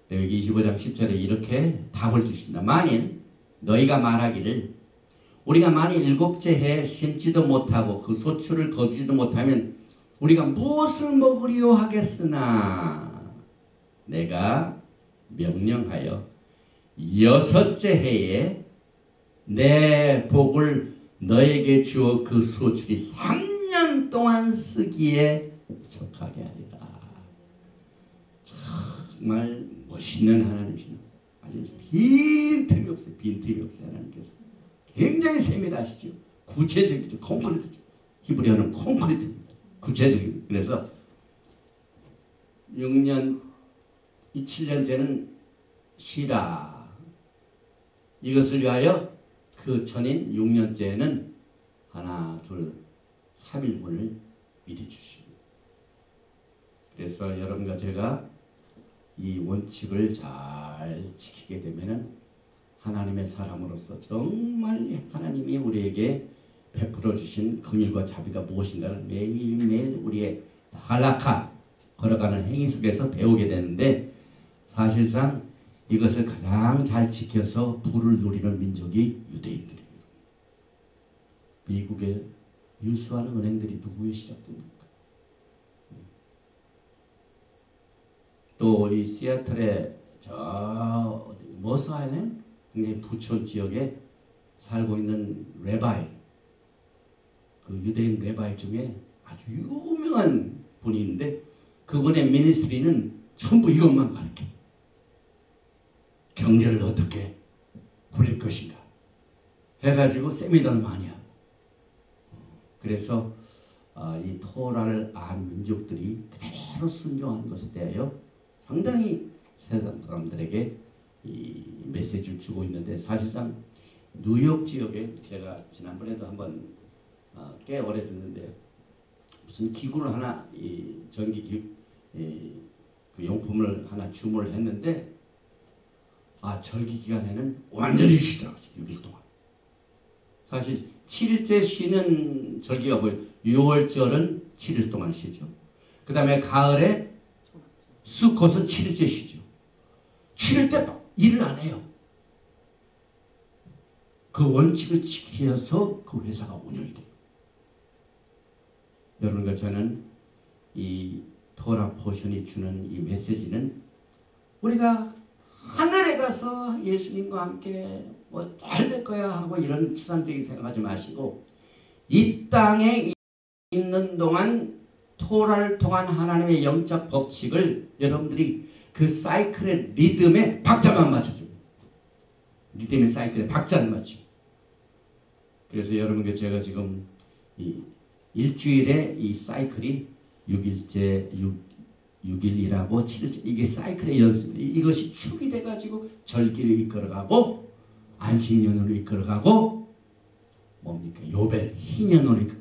레위기 25장 10절에 이렇게 답을 주신다. 만일 너희가 말하기를 우리가 만일 7째 해에 심지도 못하고 그 소출을 거두지도 못하면 우리가 무엇을 먹으리요 하겠으나 내가 명령하여 6째 해에 내 복을 너에게 주어 그 소출이 3년 동안 쓰기에 척하게 하리라. 정말 멋있는 하나님이시네. 아주 빈틈이 없어요. 빈틈이 없어요. 하나님께서 굉장히 세밀하시죠. 구체적이죠. 콘크리트죠. 히브리어는 콘크리트입니다. 구체적입니다. 그래서 6년, 이 7년째는 쉬라. 이것을 위하여 그 전인 6년째는 하나, 둘, 3일분을 미리 주십니다. 그래서 여러분과 제가 이 원칙을 잘 지키게 되면은 하나님의 사람으로서 정말 하나님이 우리에게 베풀어 주신 긍휼과 자비가 무엇인가를 매일매일 우리의 할라카, 걸어가는 행위 속에서 배우게 되는데, 사실상 이것을 가장 잘 지켜서 부를 누리는 민족이 유대인들이에요. 미국의 유수한 은행들이 누구에 시작됩니까? 또 이 시애틀의 저 머스 아일랜드, 굉장히 부촌 지역에 살고 있는 레바이, 그 유대인 레바이 중에 아주 유명한 분이 있는데 그분의 미니스트리는 전부 이것만 가르쳐요. 경제를 어떻게 굴릴 것인가 해가지고 세미나를 많이 하고, 그래서 이 토라를 안 민족들이 그대로 순종하는 것에 대하여 상당히 세상 사람들에게 이 메시지를 주고 있는데, 사실상 뉴욕 지역에 제가 지난번에도 한번 꽤 오래됐는데 무슨 기구를 하나, 이 전기 그 용품을 하나 주문을 했는데 절기 기간에는 완전히 쉬더라고요. 6일 동안. 사실 7일째 쉬는 절기가 뭐예요? 6월절은 7일 동안 쉬죠. 그 다음에 가을에 수컷은 7일째 쉬죠. 7일 때 일을 안 해요. 그 원칙을 지켜서 그 회사가 운영이 돼요. 여러분과 저는 이 토라 포션이 주는 이 메시지는 우리가 하늘에 가서 예수님과 함께 뭐 잘 될 거야 하고 이런 추상적인 생각하지 마시고, 이 땅에 있는 동안 토라를 통한 하나님의 영적 법칙을 여러분들이 그 사이클의 리듬에 박자만 맞춰줘요. 리듬의 사이클에 박자를 맞춰요. 그래서 여러분께 제가 지금 이 일주일에 이 사이클이 6일째, 6일이라고 7일째, 이게 사이클의 연습입니다. 이것이 축이 돼가지고 절기를 이끌어가고 안식년으로 이끌어가고 뭡니까? 요벨, 희년으로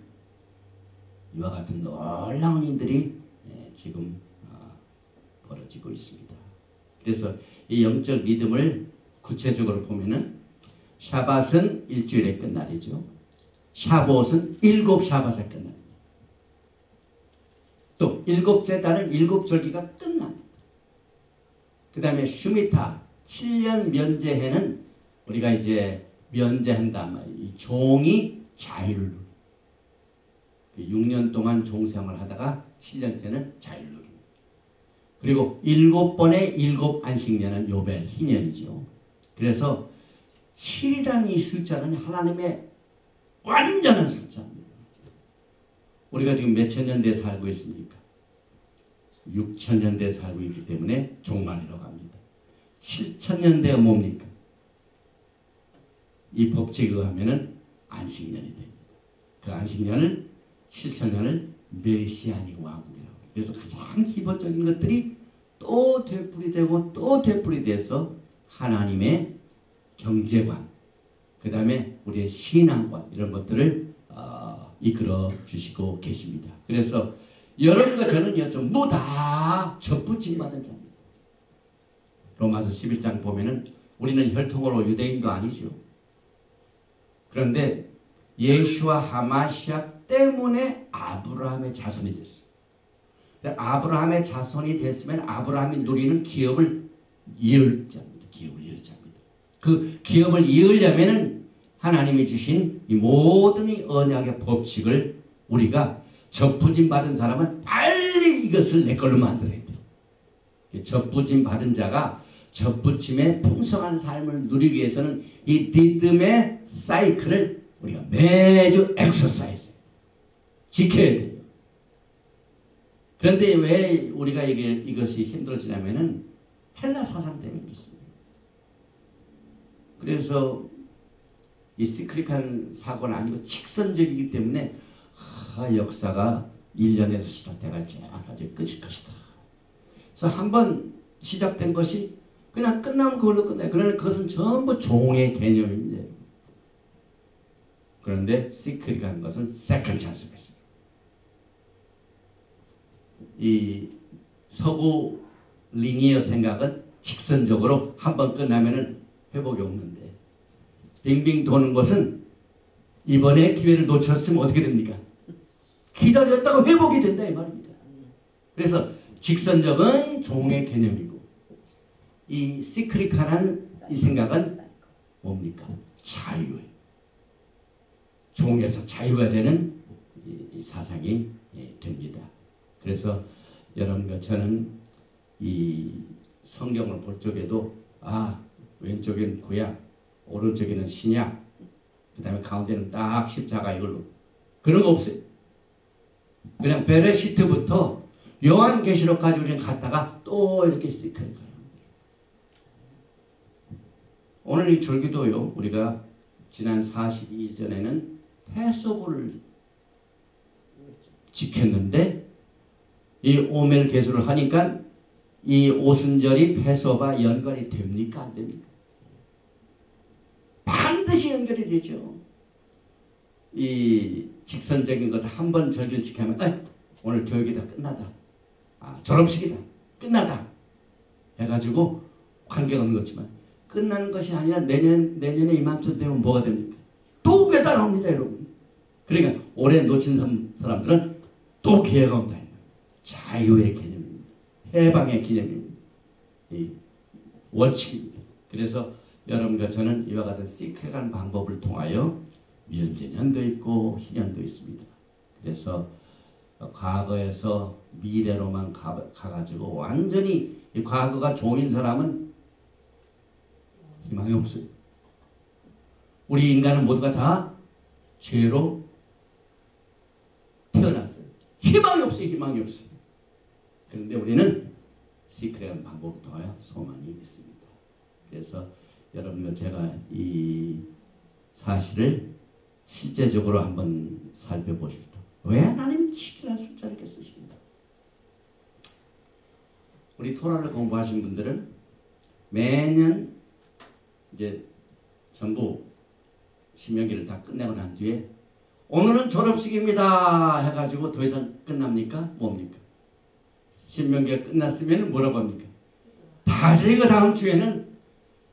이와 같은 놀라운 일들이 지금 벌어지고 있습니다. 그래서 이 영적 리듬을 구체적으로 보면은 샤밧은 일주일에 끝날이죠. 샤봇은 7샤밧에 끝납니다. 또 7째 달은 7절기가 끝납니다. 그 다음에 슈미타 7년 면제해는 우리가 이제 면제한다. 이 종이 자유를 누려. 6년 동안 종생을 하다가 7년째는 자유를 누립니다. 그리고 7번의 7 안식년은 요벨 희년이죠. 그래서 7이라는 이 숫자는 하나님의 완전한 숫자입니다. 우리가 지금 몇천 년대에 살고 있습니까? 6천년대에 살고 있기 때문에 종말이라고 합니다. 7천년대가 뭡니까? 이 법칙에 의하면 안식년이 됩니다. 그 안식년을 7천년을 메시아닉 왕국이라고 해요. 그래서 가장 기본적인 것들이 또 되풀이되고 또 되풀이돼서 하나님의 경제관, 그 다음에 우리의 신앙관 이런 것들을 이끌어 주시고 계십니다. 그래서 여러분과 저는요 전부 다 접붙임 받은 자입니다. 로마서 11장 보면은 우리는 혈통으로 유대인도 아니죠. 그런데 예수와 하마시아 때문에 아브라함의 자손이 됐어요. 아브라함의 자손이 됐으면 아브라함이 누리는 기업을 이을 자입니다. 기업을 이을 자입니다. 그 기업을 이으려면은 하나님이 주신 이 모든 이 언약의 법칙을 우리가 접부심 받은 사람은 빨리 이것을 내 걸로 만들어야 돼요. 접부심 받은 자가 접붙임의 풍성한 삶을 누리기 위해서는 이 리듬의 사이클을 우리가 매주 엑서사이즈 지켜야 돼요. 그런데 왜 우리가 이것이 힘들어지냐면은 헬라 사상 때문에 그렇습니다. 그래서 이 시크릿한 사고는 아니고 직선적이기 때문에 역사가 1년에서 시작돼갈지 아주 끝일 것이다. 그래서 한번 시작된 것이 그냥 끝나면 그걸로 끝나요. 그러나 그것은 전부 종의 개념입니다. 그런데 시크릿한 것은 세컨 찬스가 있어요. 이 서구 리니어 생각은 직선적으로 한번 끝나면은 회복이 없는데 빙빙 도는 것은 이번에 기회를 놓쳤으면 어떻게 됩니까? 기다렸다가 회복이 된다 이 말입니다. 그래서 직선적은 종의 개념이고 이 시크릿한 이 생각은 뭡니까? 자유예요. 종에서 자유가 되는 이 사상이 됩니다. 그래서 여러분과 저는 이 성경을 볼 적에도 왼쪽에는 구약, 오른쪽에는 신약, 그 다음에 가운데는 딱 십자가 이걸로 그런 거 없어요. 그냥 베레시트부터 요한계시록까지 우리는 갔다가 또 이렇게 쓱 하는 거예요. 오늘 이 절기도요. 우리가 지난 42일 전에는 패소브를 지켰는데 이 오멜 개수를 하니까 이 오순절이 패소바 연관이 됩니까? 안 됩니까? 반드시 연결이 되죠. 이 직선적인 것을 한 번 절기를 지키면 오늘 교육이 다 끝나다. 졸업식이다. 끝나다. 해가지고 관계가 없는 거지만 끝나는 것이 아니라 내년에 이맘쯤 되면 뭐가 됩니까? 또 괴다 나옵니다, 여러분. 그러니까 올해 놓친 사람들은 또 기회가 온다. 자유의 개념입니다. 해방의 개념입니다. 이 원칙입니다. 그래서 여러분과 저는 이와 같은 시크릿한 방법을 통하여 면제년도 있고 희년도 있습니다. 그래서 과거에서 미래로만 가가지고 완전히 이 과거가 종인 사람은 희망이 없어요. 우리 인간은 모두가 다 죄로 태어났어요. 희망이 없어요. 희망이 없어요. 그런데 우리는 시크릿한 방법을 통하여 소망이 있습니다. 그래서 여러분과 제가 이 사실을 실제적으로 한번 살펴보십시오. 왜 하나님이 7이라는 숫자를 이렇게 쓰십니까? 우리 토라를 공부하신 분들은 매년 이제 전부 신명기를 다 끝내고 난 뒤에 오늘은 졸업식입니다 해가지고 더 이상 끝납니까? 뭡니까? 신명기가 끝났으면 뭐라고 합니까? 다시 그 다음 주에는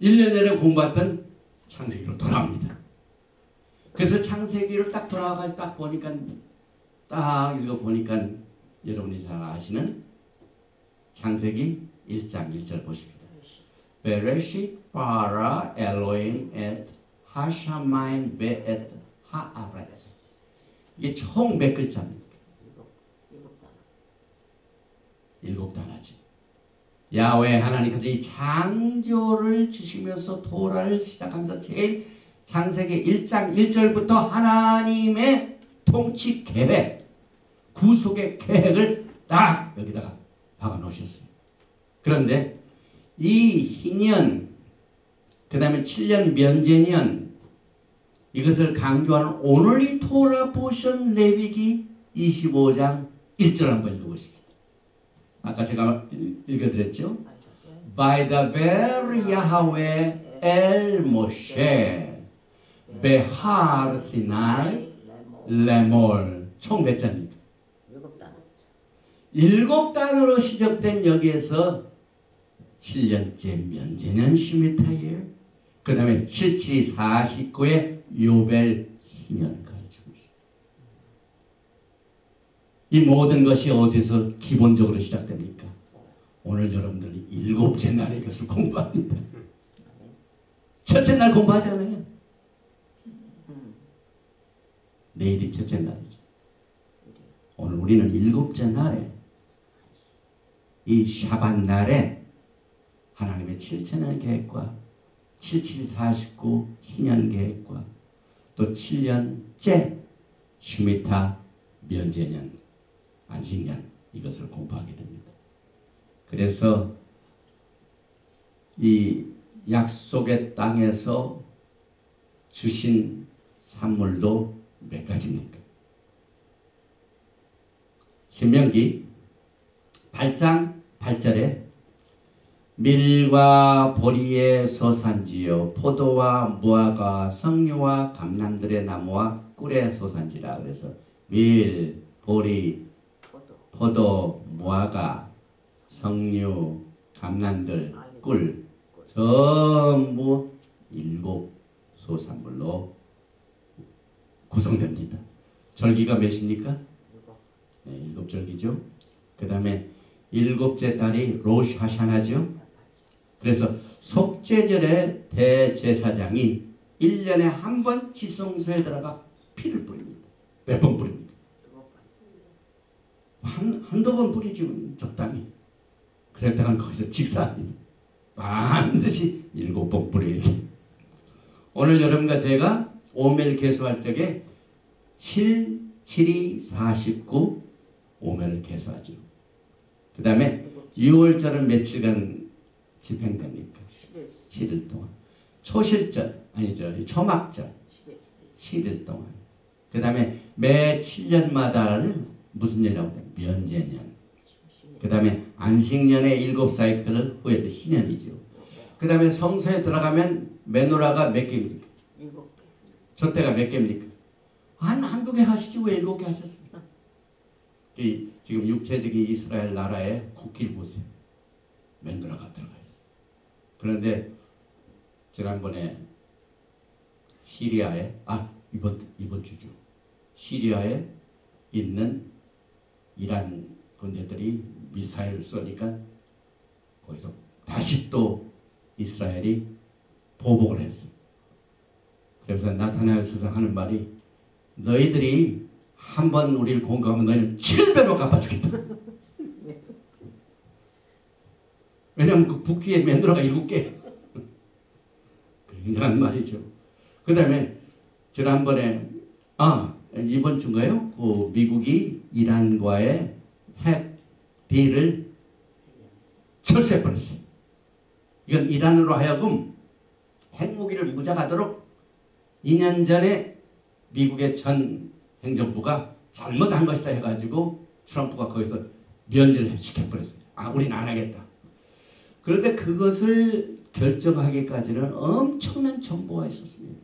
1년 전에 공부했던 창세기로 돌아옵니다. 그래서 창세기로 딱 돌아와가지고 딱 보니까 딱 읽어보니까 여러분이 잘 아시는 창세기 1장 1절 보십니다. 베레시 바라 엘로임 엣 하샤마임 베엣 하아브레스 이게 총 몇 글자입니까? 7단어지. 야훼 하나님께서 이 창조를 주시면서 토라를 시작하면서 제일 창세기 1장 1절부터 하나님의 통치 계획, 구속의 계획을 딱 여기다가 박아 놓으셨어요. 그런데 이 희년, 그 다음에 7년 면제년, 이것을 강조하는 오늘 이 토라 포션 레위기 25장 1절 한번 읽어보십시오. 아까 제가 읽어드렸죠? By the very Yahweh El Moshe Behar Sinai Lemor. 총 몇 자입니까? 7단으로 시작된 여기에서 7년째 면제년 시미타예요. 그 다음에 77, 49의 요벨 희년 가르치고 있습니다. 이 모든 것이 어디서 기본적으로 시작됩니까? 오늘 여러분들이 7째 날에 이것을 공부합니다. 첫째 날 공부하지 않아요? 내일이 첫째 날이죠. 오늘 우리는 7째 날에 이 샤밧 날에 하나님의 7천년 계획과 77, 49 희년 계획과 또 7년째 슈미타 면제년 안식년 이것을 공부하게 됩니다. 그래서 이 약속의 땅에서 주신 산물도 몇 가지입니까? 신명기 8장 8절에 밀과 보리의 소산지요 포도와 무화과 석류와 감람들의 나무와 꿀의 소산지라. 그래서 밀, 보리, 포도, 무화과, 석류, 감람들, 꿀 전부 7 소산물로 구성됩니다. 절기가 몇입니까? 네, 7절기죠. 그 다음에 7째 달이 로시 하샤나죠. 그래서 속죄절에 대제사장이 1년에 한 번 지성소에 들어가 피를 뿌립니다. 몇 번 뿌립니까? 한두 번 뿌리지 적당히. 그랬다가 거기서 직사합니다. 반드시 7번 뿌려야 돼요. 오늘 여러분과 제가 오멜 개수할 적에 7, 7이 49 오멜을 개수하죠. 그 다음에 6월절은 며칠간 집행됩니까? 7일 동안. 초실절, 아니죠. 초막절 7일 동안. 그 다음에 매 7년마다를 무슨 년이라고 해요? 면제년. 그 다음에 안식년의 7사이클을 후에 희년이죠. 그 다음에 성소에 들어가면 메노라가 몇 개입니까? 7개. 촛대가 몇 개입니까? 한두 개 하시지 왜 7개 하셨어요? 지금 육체적인 이스라엘 나라의 국기를 보세요. 메노라가 들어가 있어요. 그런데 지난번에 시리아에 이번 주죠. 시리아에 있는 이란 군대들이 미사일을 쏘니까 거기서 다시 또 이스라엘이 보복을 했어요. 그래서 나타나엘 수상하는 말이 너희들이 한번 우리를 공격하면 너희는 7배로 갚아주겠다. 왜냐하면 그 북기에 메누라가 7개. 굉장한 말이죠. 그 다음에 지난번에 이번 주인가요? 그 미국이 이란과의 핵 딜을 철수해버렸어요. 이건 이란으로 하여금 핵무기를 무장하도록 2년 전에 미국의 전 행정부가 잘못한 것이다 해가지고 트럼프가 거기서 면제를 시켜버렸어요. 우리는 안 하겠다. 그런데 그것을 결정하기까지는 엄청난 정보가 있었습니다.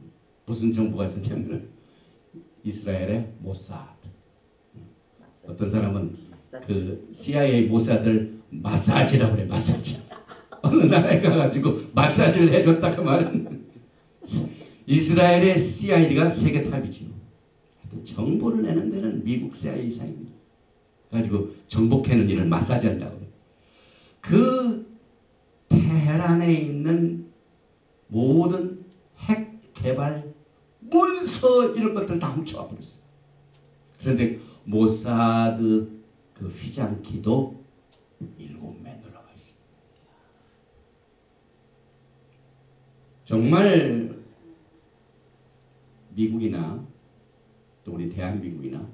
무슨 정보가 있었냐면 이스라엘의 모사드. 어떤 사람은 그 CIA 모사드를 마사지라고 그래. 마사지. 어느 나라에 가가지고 마사지를 해줬다 그 말은 이스라엘의 CIA가 세계 탑이죠. 정보를 내는 데는 미국 CIA 이상입니다. 그래가지고 정복해는 일을 마사지한다고 그래. 그 테헤란에 있는 모든 핵 개발 문서 이런 것들 다 훔쳐와 버렸어요. 그런데 모사드 그 휘장키도 7매 들어가 있습니다. 정말 미국이나 또 우리 대한민국이나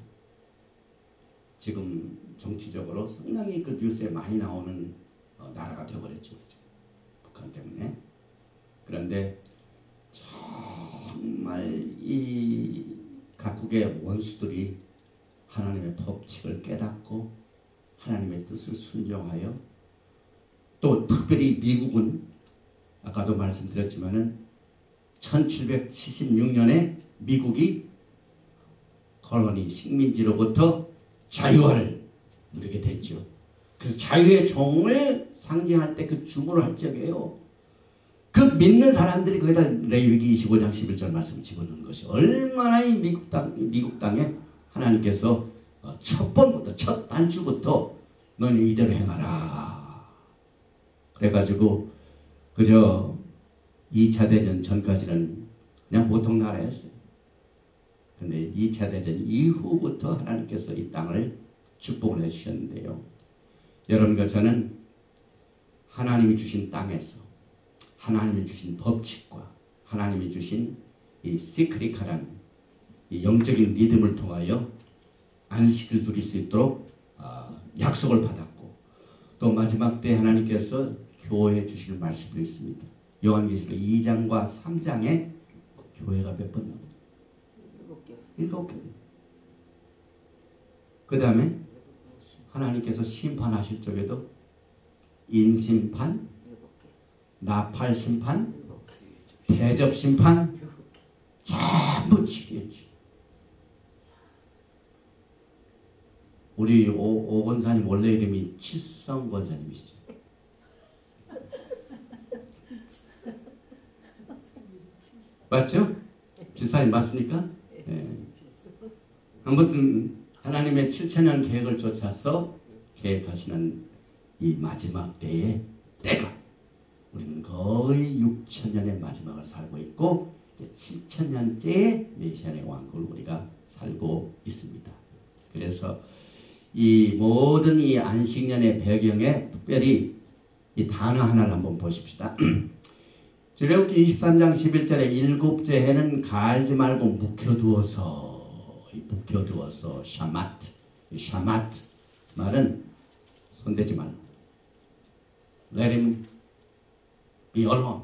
지금 정치적으로 상당히 그 뉴스에 많이 나오는 나라가 되어버렸죠. 북한 때문에. 그런데 정말 이 각국의 원수들이 하나님의 법칙을 깨닫고 하나님의 뜻을 순종하여 또 특별히 미국은 아까도 말씀드렸지만은 1776년에 미국이 콜로니 식민지로부터 자유화를 누리게 됐죠. 그래서 자유의 종을 상징할 때 그 주문을 할 적이에요. 그 믿는 사람들이 거기다 레위기 25장 11절 말씀 집어넣는 것이 얼마나 이 미국 땅에 하나님께서 첫 번부터 첫 단추부터 너는 이대로 행하라. 그래가지고 그저 2차 대전 전까지는 그냥 보통 나라였어요. 근데 2차 대전 이후부터 하나님께서 이 땅을 축복을 해주셨는데요. 여러분과 저는 하나님이 주신 땅에서 하나님이 주신 법칙과 하나님이 주신 이 시크리카라는 이 영적인 리듬을 통하여 안식을 누릴 수 있도록 약속을 받았고 또 마지막 때 하나님께서 교회에 주실 말씀도 있습니다. 요한계시록 2장과 3장에 교회가 몇 번 나옵니다. 7개. 그 다음에 하나님께서 심판하실 적에도 인심판, 나팔심판, 대접심판 전부 치겠지. 우리 오 권사님 원래 이름이 치성 권사님이시죠. 맞죠? 지사님 맞습니까? 네. 아무튼 하나님의 7천년 계획을 쫓아서 계획하시는 이 마지막 때의 때가 우리는 거의 6천년의 마지막을 살고 있고 이제 7천년째의 메시아의 왕국을 우리가 살고 있습니다. 그래서 이 모든 이 안식년의 배경에 특별히 이 단어 하나를 한번 보십시다. 출애굽기 23장 11절에 일곱째 해는 갈지 말고 묵혀두어서 샤마트 말은 손대지 말라. Let him be alone.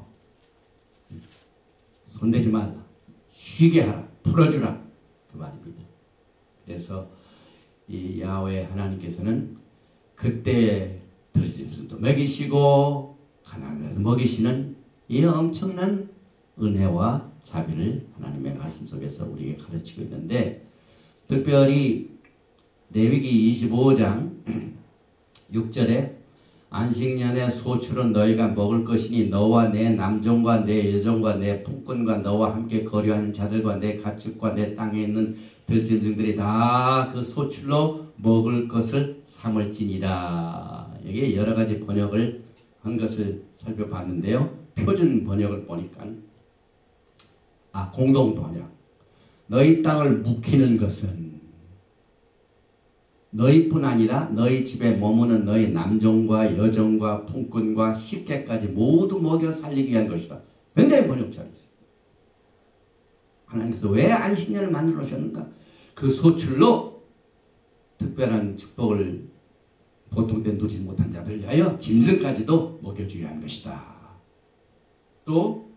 손대지 말라. 쉬게 하라. 풀어주라. 그 말입니다. 그래서 이 야훼 하나님께서는 그때 들짐승도 먹이시고 가난을 먹이시는 이 엄청난 은혜와 자비를 하나님의 말씀 속에서 우리에게 가르치고 있는데 특별히 레위기 25장 6절에 안식년의 소출은 너희가 먹을 것이니 너와 내 남종과 내 여종과 내 품꾼과 너와 함께 거류하는 자들과 내 가축과 내 땅에 있는 들짐승들이 다 그 소출로 먹을 것을 삼을지니라. 여기에 여러 가지 번역을 한 것을 살펴봤는데요. 표준 번역을 보니까 공동 번역. 너희 땅을 묵히는 것은 너희뿐 아니라 너희 집에 머무는 너희 남종과 여종과 품꾼과 식객까지 모두 먹여 살리기 위한 것이다. 굉장히 번역자가 있어요. 하나님께서 왜 안식년을 만들어 오셨는가? 그 소출로 특별한 축복을 보통 때 누리지 못한 자들을 위하여 짐승까지도 먹여주기 위한 것이다. 또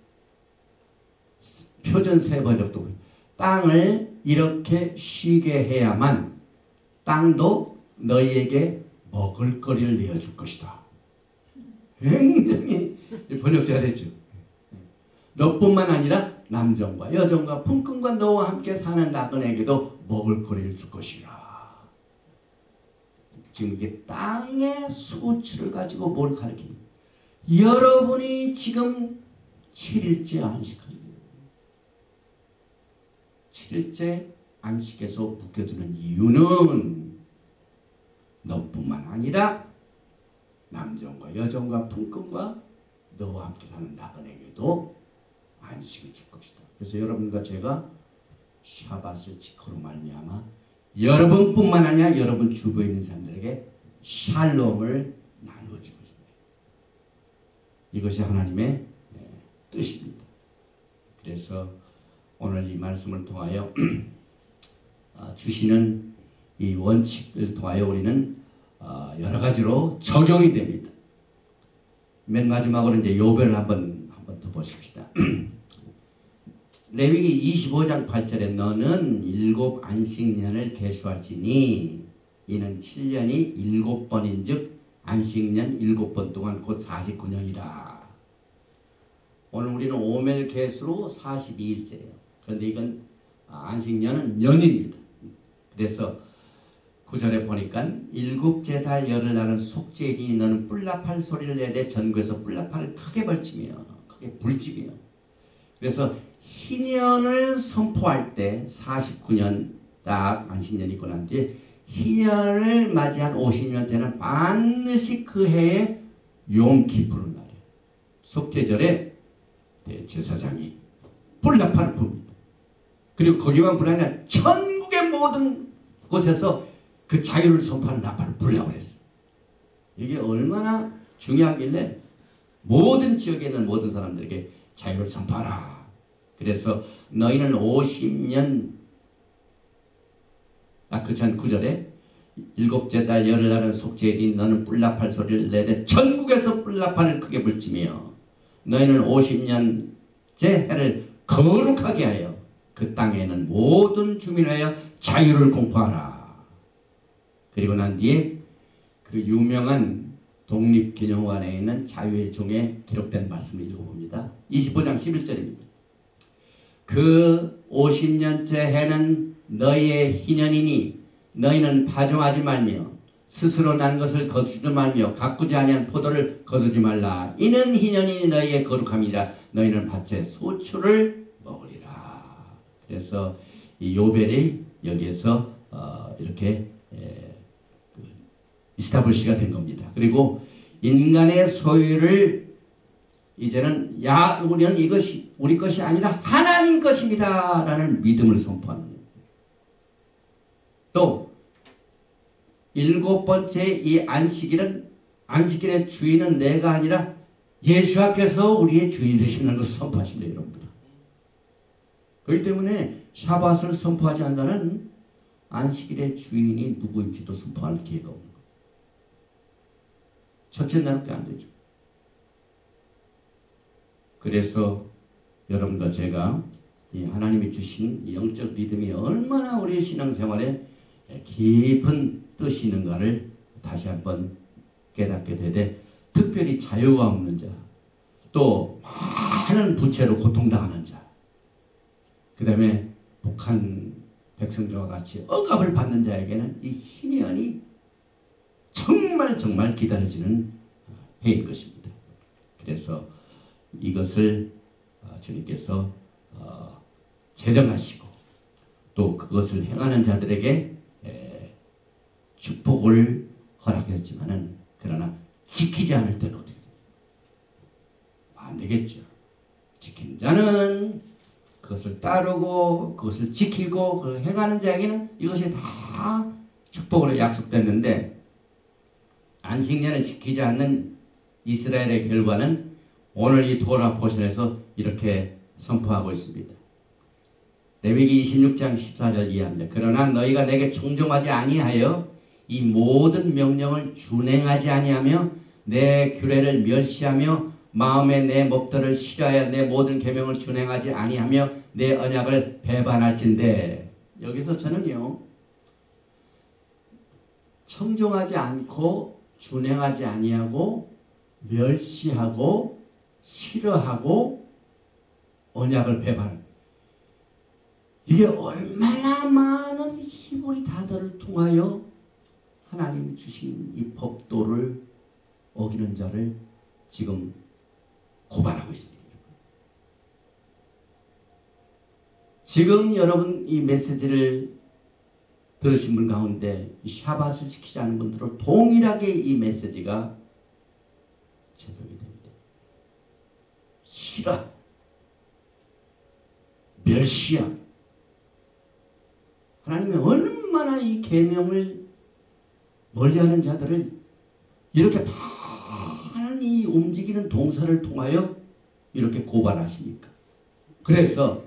표준 세 번역도 땅을 이렇게 쉬게 해야만 땅도 너희에게 먹을거리를 내어줄 것이다. 굉장히 번역자가 됐죠. 너뿐만 아니라 남종과 여종과 품꾼과 너와 함께 사는 나그네에게도 먹을거리를 줄 것이라. 지금 이게 땅의 소출을 가지고 뭘 가르칩니까? 여러분이 지금 7일째 안식하는 7일째 안식에서 묵혀두는 이유는 너뿐만 아니라 남종과 여종과 품꾼과 너와 함께 사는 나그네에게도 안식을 줄 것이다. 그래서 여러분과 제가 샤밧을 지킴으로 말미암아 여러분뿐만 아니라 여러분 주변에 있는 사람들에게 샬롬을 나누어주고 있습니다. 이것이 하나님의 뜻입니다. 그래서 오늘 이 말씀을 통하여 주시는 이 원칙을 통하여 우리는 여러 가지로 적용이 됩니다. 맨 마지막으로 이제 욥을 한번 더 보십시다. 레위기 25장 8절에 너는 7 안식년을 계수할지니 이는 7년이 7번인 즉 안식년 7번 동안 곧 49년이라. 오늘 우리는 오멜 계수로 42일째예요. 그런데 이건 안식년은 년입니다. 그래서 9절에 보니까 7째 달 열흘 날은 속죄이니 너는 뿔나팔 소리를 내되 전구에서 뿔나팔을 크게 벌치며 크게 불지며. 그래서 희년을 선포할 때 49년 딱 안식년이 있고 난 뒤에 희년을 맞이한 50년 때는 반드시 그 해에 욤키푸르 날이에요. 속죄절에 대제사장이 뿔나팔을 붑니다. 그리고 거기만 뿐 아니라 천국의 모든 곳에서 그 자유를 선포하는 나팔을 불라고 그랬어요. 이게 얼마나 중요하길래 모든 지역에 있는 모든 사람들에게 자유를 선포하라. 그래서 너희는 50년 그 전 9절에 7째 달 열흘 날은 속죄일이 너는 뿔나팔 소리를 내되 전국에서 뿔나팔을 크게 불치며 너희는 50년째 해를 거룩하게 하여 그 땅에 있는 모든 주민하여 자유를 공포하라. 그리고 난 뒤에 그 유명한 독립기념관에 있는 자유의 종에 기록된 말씀을 읽어봅니다. 25장 11절입니다. 그 50년째 해는 너희의 희년이니 너희는 파종하지 말며 스스로 난 것을 거두지 말며 가꾸지 아니한 포도를 거두지 말라. 이는 희년이니 너희의 거룩함이라. 너희는 밭에 소출을 먹으리라. 그래서 이 요벨이 여기에서 이렇게 이스타블시가 된 겁니다. 그리고 인간의 소유를 이제는 우리는 이것이 우리 것이 아니라 하나님 것입니다 라는 믿음을 선포하는 거예요. 또 7번째 이 안식일의 주인은 내가 아니라 예수께서 우리의 주인이 되신다는 것을 선포하십니다. 여러분들. 그렇기 때문에 샤밧을 선포하지 않는 안식일의 주인이 누구인지도 선포할 기회가 없는 거예요. 첫째 날밖에 안 되죠. 그래서 여러분과 제가 이 하나님이 주신 이 영적 믿음이 얼마나 우리의 신앙생활에 깊은 뜻이 있는가를 다시 한번 깨닫게 되되, 특별히 자유가 없는 자, 또 많은 부채로 고통당하는 자, 그 다음에 북한 백성들과 같이 억압을 받는 자에게는 이 희년이 정말 기다려지는 해인 것입니다. 그래서 이것을 주님께서 제정하시고 또 그것을 행하는 자들에게 축복을 허락했지만은, 그러나 지키지 않을 때는 어떻게 됩니까? 안 되겠죠. 지키는 자는 그것을 따르고 그것을 지키고 그걸 행하는 자에게는 이것이 다 축복으로 약속됐는데, 안식년을 지키지 않는 이스라엘의 결과는 오늘 이 도라 포션에서 이렇게 선포하고 있습니다. 레위기 26장 14절 이하입니다. 그러나 너희가 내게 충정하지 아니하여 이 모든 명령을 준행하지 아니하며 내 규례를 멸시하며 마음에 내 법도를 싫어하여 내 모든 계명을 준행하지 아니하며 내 언약을 배반할진대. 여기서 저는요, 청정하지 않고 준행하지 아니하고 멸시하고 싫어하고 언약을 배반, 이게 얼마나 많은 히브리 다들을 통하여 하나님이 주신 이 법도를 어기는 자를 지금 고발하고 있습니다. 지금 여러분 이 메시지를 들으신 분 가운데 이 샤밧을 지키지 않은 분들은 동일하게 이 메시지가 적용이 됩니다. 싫어, 멸시야. 하나님이 얼마나 얼마나 이 계명을 멀리하는 자들을 이렇게 많은 이 움직이는 동사를 통하여 이렇게 고발하십니까? 그래서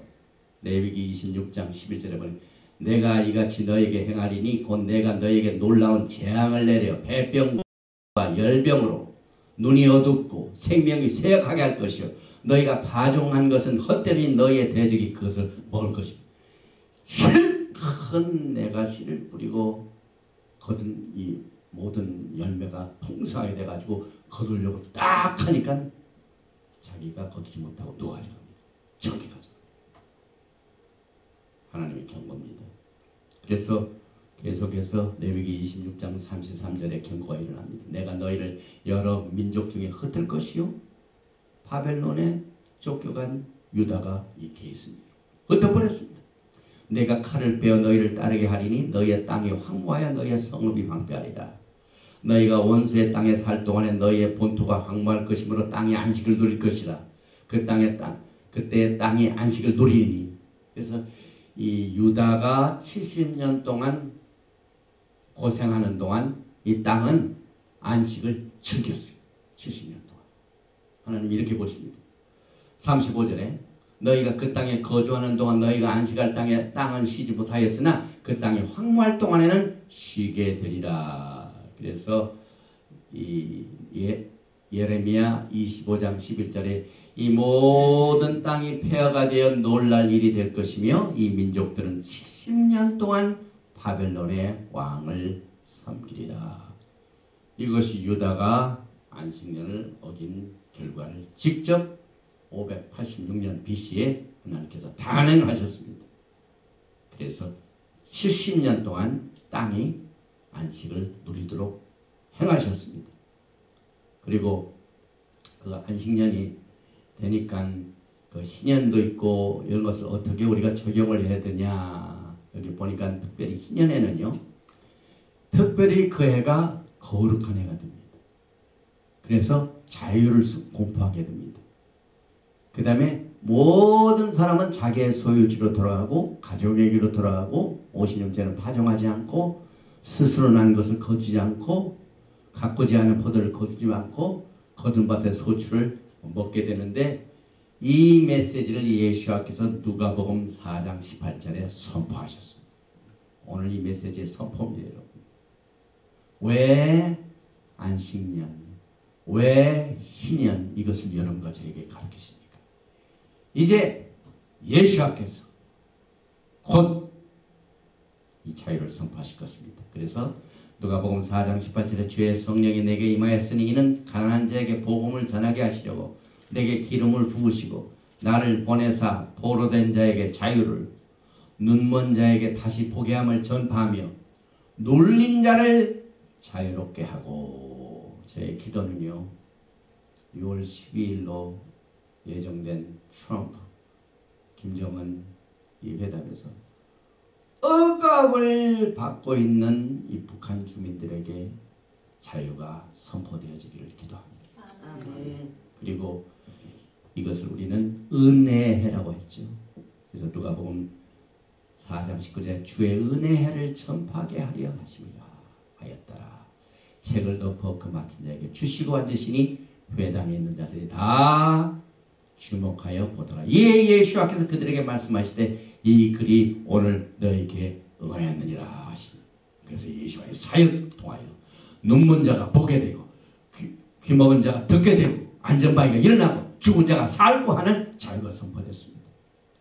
레위기 26장 11절에 보니 내가 이같이 너에게 행하리니 곧 내가 너에게 놀라운 재앙을 내려 배병과 열병으로 눈이 어둡고 생명이 쇠약하게 할 것이요 너희가 파종한 것은 헛되니 너희의 대적이 그것을 먹을 것입니다. 실컷 내가 씨를 뿌리고 거둔 이 모든 열매가 풍성하게 돼가지고 거두려고 딱 하니까 자기가 거두지 못하고 또 가져갑니다. 저기 가져갑니다. 하나님의 경고입니다. 그래서 계속해서 레위기 26장 33절에 경고가 일어납니다. 내가 너희를 여러 민족 중에 흩을 것이요 바벨론에 쫓겨간 유다가 이렇게 있습니다. 흩어버렸습니다. 내가 칼을 빼어 너희를 따르게 하리니 너희의 땅이 황무하여 너희의 성읍이 황폐하리라. 너희가 원수의 땅에 살 동안에 너희의 본토가 황무할 것이므로 땅이 안식을 누릴 것이라. 그때의 땅이 안식을 누리니. 그래서 이 유다가 70년 동안 고생하는 동안 이 땅은 안식을 즐겼어요. 70년 동안. 하나님 이렇게 보십니다. 35절에 너희가 그 땅에 거주하는 동안 너희가 안식할 땅은 쉬지 못하였으나 그 땅이 황무할 동안에는 쉬게 되리라. 그래서 이 예레미야 25장 11절에 이 모든 땅이 폐허가 되어 놀랄 일이 될 것이며 이 민족들은 70년 동안 바벨론의 왕을 섬기리라. 이것이 유다가 안식년을 어긴 결과를 직접 586년 BC에 하나님께서 단행하셨습니다. 그래서 70년 동안 땅이 안식을 누리도록 행하셨습니다. 그리고 그 안식년이 되니까 그 희년도 있고 이런 것을 어떻게 우리가 적용을 해야 되냐. 여기 보니까 특별히 희년에는요. 특별히 그 해가 거룩한 해가 됩니다. 그래서 자유를 공포하게 됩니다. 그 다음에 모든 사람은 자기의 소유지로 돌아가고 가족에게로 돌아가고 50년째는 파종하지 않고 스스로 난 것을 거두지 않고 가꾸지 않은 포도를 거두지 않고 거둔 밭의 소출을 먹게 되는데 이 메시지를 예수께서 누가복음 4장 18절에 선포하셨습니다. 오늘 이 메시지의 선포입니다. 여러분. 왜 안식년, 왜 희년 이것을 여러분과 저에게 가르치십니까? 이제 예수께서 곧 이 자유를 선포하실 것입니다. 그래서 누가복음 4장 18절에 주의 성령이 내게 임하였으니 이는 가난한 자에게 복음을 전하게 하시려고 내게 기름을 부으시고 나를 보내사 포로된 자에게 자유를 눈먼 자에게 다시 보게 함을 전파하며 놀린 자를 자유롭게 하고. 저의 기도는요 6월 12일로 예정된 트럼프 김정은 이 회담에서 억압을 받고 있는 이 북한 주민들에게 자유가 선포되어지기를 기도합니다. 그리고 이것을 우리는 은혜해라고 했죠. 그래서 누가복음 4장 19절에 주의 은혜해를 전파하게 하려 하였더라. 책을 덮어 그 맡은 자에게 주시고 앉으시니 회당에 있는 자들이 다 주목하여 보더라. 예수께서 그들에게 말씀하시되 이 글이 오늘 너에게 응하였느니라 하시니. 그래서 예수와의 사역을 통하여 눈먼 자가 보게 되고 귀 먹은 자가 듣게 되고 안전바위가 일어나고 죽은 자가 살고 하는 자유가 선포됐습니다.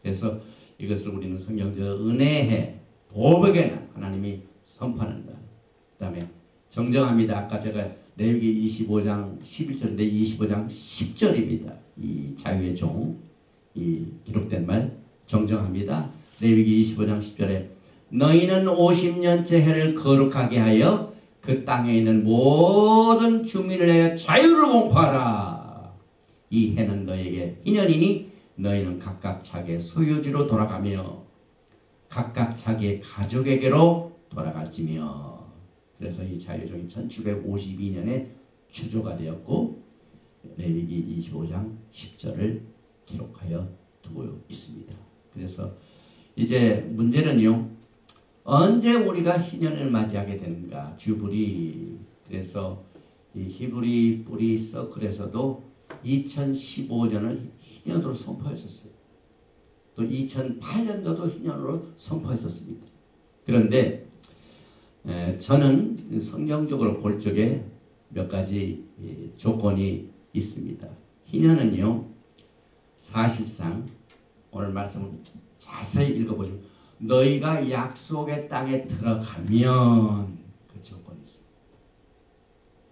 그래서 이것을 우리는 성경적으로 은혜해 보복의 날 하나님이 선포하는 날. 그 다음에 정정합니다. 아까 제가 레위기 25장 11절인데 25장 10절입니다. 이 자유의 종, 이 기록된 말 정정합니다. 레위기 25장 10절에 너희는 50년째 해를 거룩하게 하여 그 땅에 있는 모든 주민을 위하여 자유를 공포하라. 이 해는 너희에게 희년이니 너희는 각각 자기의 소유지로 돌아가며 각각 자기의 가족에게로 돌아갈지며. 그래서 이 자유종이 1752년에 추조가 되었고 레위기 25장 10절을 기록하여 두고 있습니다. 그래서 이제 문제는요. 언제 우리가 희년을 맞이하게 되는가? 주불이. 그래서 이 히브리 뿌리 서클에서도 2015년을 희년으로 선포했었어요. 또 2008년도도 희년으로 선포했었습니다. 그런데 저는 성경적으로 볼 적에 몇 가지 조건이 있습니다. 희년은요, 사실상 오늘 말씀을 자세히 읽어보시면 너희가 약속의 땅에 들어가면 그 조건이 있습니다.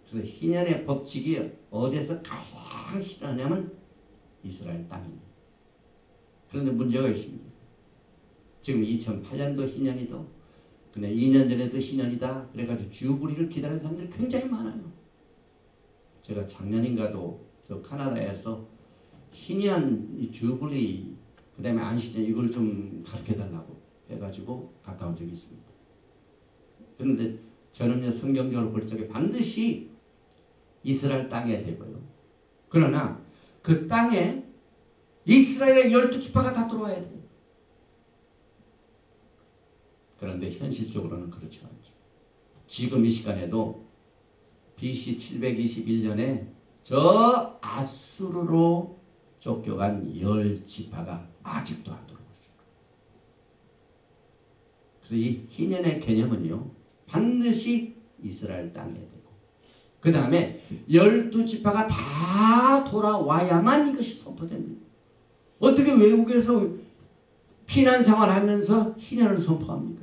그래서 희년의 법칙이 어디에서 가장 실현하냐면 이스라엘 땅입니다. 그런데 문제가 있습니다. 지금 2008년도 희년이도 근데 2년 전에도 희년이다. 그래가지고 주부리를 기다리는 사람들이 굉장히 많아요. 제가 작년인가도 저 카나다에서 희년 주부리 그 다음에 안식년 이걸 좀 가르쳐달라고 해가지고 갔다 온 적이 있습니다. 그런데 저는 성경적으로 볼 적에 반드시 이스라엘 땅에 되고요. 그러나 그 땅에 이스라엘의 12지파가 다 들어와야 돼요. 그런데 현실적으로는 그렇지 않죠. 지금 이 시간에도 BC 721년에 저 아수르로 쫓겨간 10지파가 아직도 안 들어오고 있어요. 그래서 이 희년의 개념은요, 반드시 이스라엘 땅에 되고 그 다음에 12지파가 다 돌아와야만 이것이 선포됩니다. 어떻게 외국에서 피난 생활하면서 희년을 선포합니까?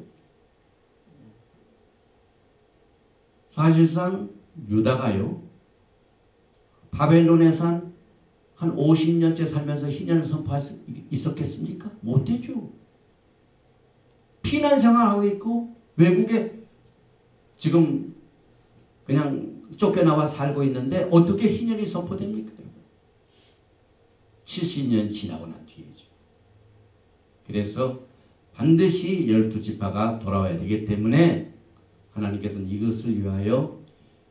사실상 유다가요, 바벨론에서 한 50년째 살면서 희년을 선포할 수 있었겠습니까? 못되죠. 피난 생활하고 있고 외국에 지금 그냥 쫓겨나와 살고 있는데 어떻게 희년이 선포됩니까? 70년 지나고 난 뒤에죠. 그래서 반드시 12지파가 돌아와야 되기 때문에 하나님께서는 이것을 위하여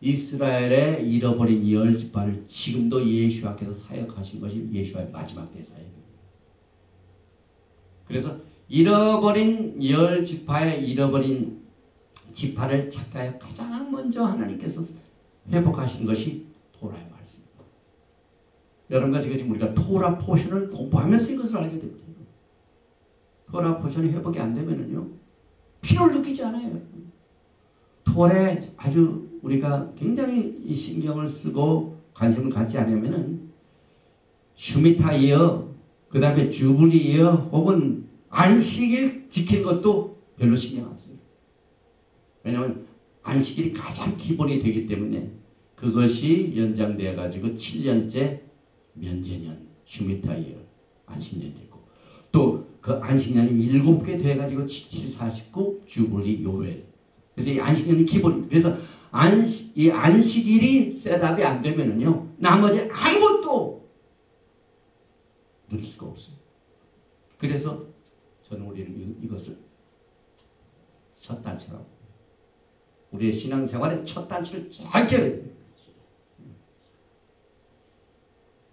이스라엘의 잃어버린 10지파를 지금도 예수와께서 사역하신 것이 예수와의 마지막 대사예요. 그래서 잃어버린 10지파의 잃어버린 지파를 찾아야 가장 먼저 하나님께서 회복하신 것이 토라의 말씀입니다. 여러분과 지금 우리가 토라 포션을 공부하면서 이것을 알게 됩니다. 토라 포션이 회복이 안 되면은요, 필요를 느끼지 않아요. 토라에 아주 우리가 굉장히 이 신경을 쓰고 관심을 갖지 않으면은 슈미타 이어, 그 다음에 주불리 이어, 혹은 안식일 지키는 것도 별로 신경 안 써요. 왜냐하면 안식일이 가장 기본이 되기 때문에 그것이 연장되어 가지고 7년째 면제년, 슈미타 이어, 안식년이 되고 또 그 안식년이 7개 돼가지고 7, 49, 주불리, 요엘. 그래서 이 안식년이 기본입니다. 그래서 이 안식일이 셋업이 안 되면은요, 나머지 아무것도 누릴 수가 없어요. 그래서 저는 우리는 이것을 첫 단추라고. 우리의 신앙생활의 첫 단추를 잘 껴야 돼요.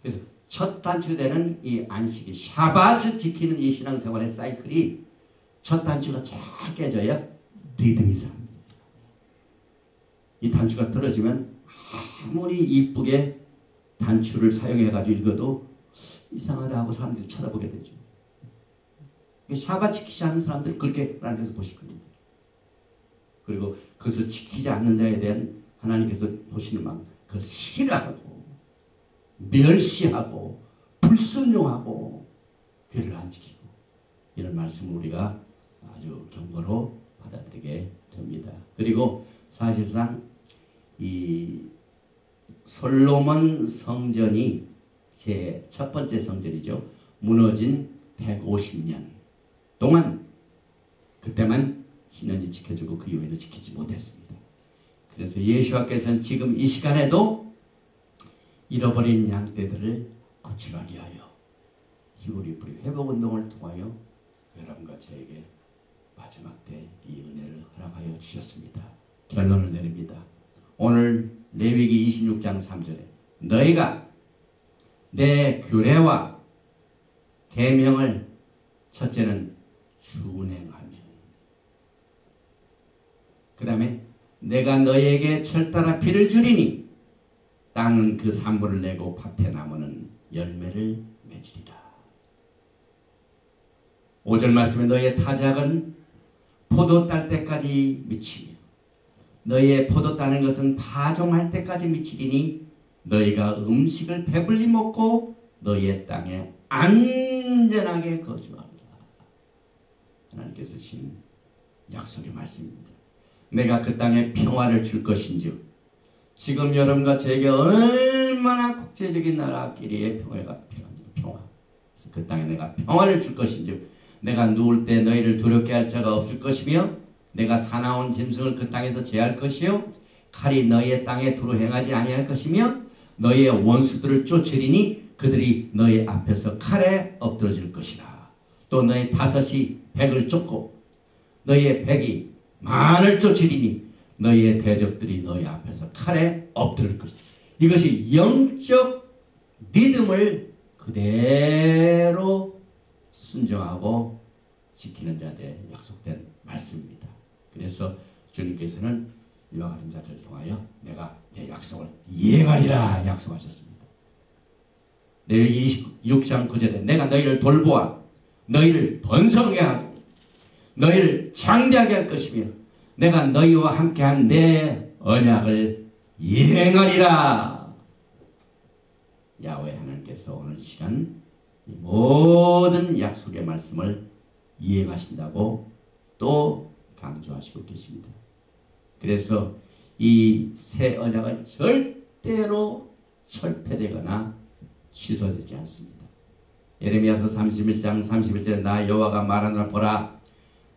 그래서 첫 단추가 되는 이 안식일, 샤밧을 지키는 이 신앙생활의 사이클이 첫 단추가 잘 깨져야 리듬이 삽니다. 이 단추가 떨어지면 아무리 이쁘게 단추를 사용해가지고 읽어도 이상하다 하고 사람들이 쳐다보게 되죠. 샤밧 지키지 않는 사람들은 그렇게 하나님께서 보실 겁니다. 그리고 그것을 지키지 않는 자에 대한 하나님께서 보시는 마음, 그걸 싫어하고 멸시하고 불순종하고 죄를 안 지키고 이런 말씀을 우리가 아주 경고로 받아들이게 됩니다. 그리고 사실상 이 솔로몬 성전이 제 첫 번째 성전이죠. 무너진 150년 동안 그때만 희년이 지켜주고 그 이후에는 지키지 못했습니다. 그래서 예수와께서는 지금 이 시간에도 잃어버린 양떼들을 구출하기 위하여 히브리 뿌리 회복운동을 통하여 여러분과 저에게 마지막 때 이 은혜를 허락하여 주셨습니다. 결론을 내립니다. 오늘 레위기 26장 3절에 너희가 내 규례와 계명을 첫째는 준행하면 그 다음에 내가 너희에게 철따라 비를 주리니 땅은 그 산물을 내고 밭에 나무는 열매를 맺으리라. 5절 말씀에 너희의 타작은 포도 딸 때까지 미치며 너희의 포도 따는 것은 파종할 때까지 미치리니 너희가 음식을 배불리 먹고 너희의 땅에 안전하게 거주하리라. 하나님께서 주신 약속의 말씀입니다. 내가 그 땅에 평화를 줄 것인즉 지금 여러분과 저에게 얼마나 국제적인 나라끼리의 평화가 필요합니다. 평화. 그래서 그 땅에 내가 평화를 줄 것인즉 내가 누울 때 너희를 두렵게 할 자가 없을 것이며 내가 사나운 짐승을 그 땅에서 제할 것이요 칼이 너희의 땅에 두루 행하지 아니할 것이며 너희의 원수들을 쫓으리니 그들이 너희 앞에서 칼에 엎드러질 것이라. 또 너희 다섯이 백을 쫓고 너희의 백이 만을 쫓으리니 너희의 대적들이 너희 앞에서 칼에 엎드릴 것이다. 이것이 영적 리듬을 그대로 순종하고 지키는 자들의 약속된 말씀입니다. 그래서 주님께서는 이와 같은 자들을 통하여 내가 내 약속을 이행하리라 약속하셨습니다. 레위기 26장 9절에 내가 너희를 돌보아 너희를 번성하게 하고 너희를 장대하게 할 것이며 내가 너희와 함께한 내 언약을 이행하리라. 야훼 하나님께서 오늘 시간 이 모든 약속의 말씀을 이행하신다고 또 강조하시고 계십니다. 그래서 이 새 언약은 절대로 철폐되거나 취소되지 않습니다. 예레미야서 31장 31절에 나 여호와가 말하노라 보라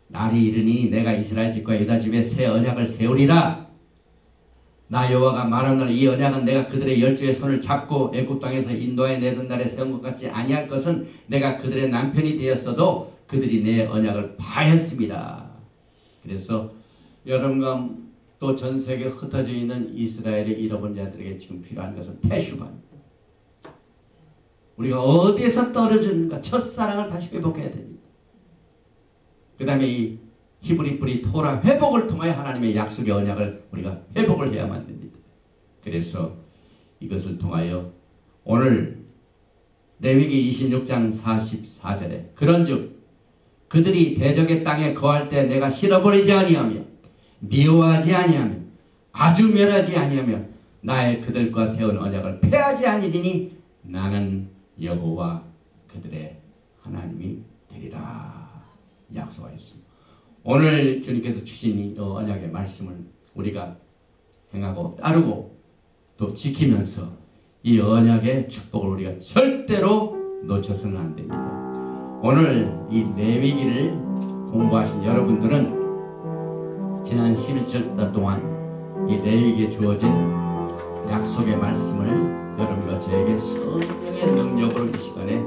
날이 이르니 내가 이스라엘 집과 유다 집에 새 언약을 세우리라. 나 여호와가 말하노라 이 언약은 내가 그들의 열조의 손을 잡고 애굽 땅에서 인도하여 내던 날에 세운 것 같지 아니할 것은 내가 그들의 남편이 되었어도 그들이 내 언약을 파했습니다. 그래서 여러분과 또 전 세계에 흩어져 있는 이스라엘의 잃어버린 자들에게 지금 필요한 것은 태슈바입니다. 우리가 어디에서 떨어졌는가 첫사랑을 다시 회복해야 됩니다. 그 다음에 이 히브리 뿌리 토라 회복을 통하여 하나님의 약속의 언약을 우리가 회복을 해야만 됩니다. 그래서 이것을 통하여 오늘 레위기 26장 44절에 그런즉 그들이 대적의 땅에 거할 때 내가 실어버리지 아니하며 미워하지 아니하며 아주 멸하지 아니하며 나의 그들과 세운 언약을 폐하지 아니리니 나는 여호와 그들의 하나님이 되리라 약속하였습니다. 오늘 주님께서 주신 이 언약의 말씀을 우리가 행하고 따르고 또 지키면서 이 언약의 축복을 우리가 절대로 놓쳐서는 안 됩니다. 오늘 이 레위기를 공부하신 여러분들은 지난 11절 동안 이 레위기에 주어진 약속의 말씀을 여러분과 저에게 성령의 능력으로 이 시간에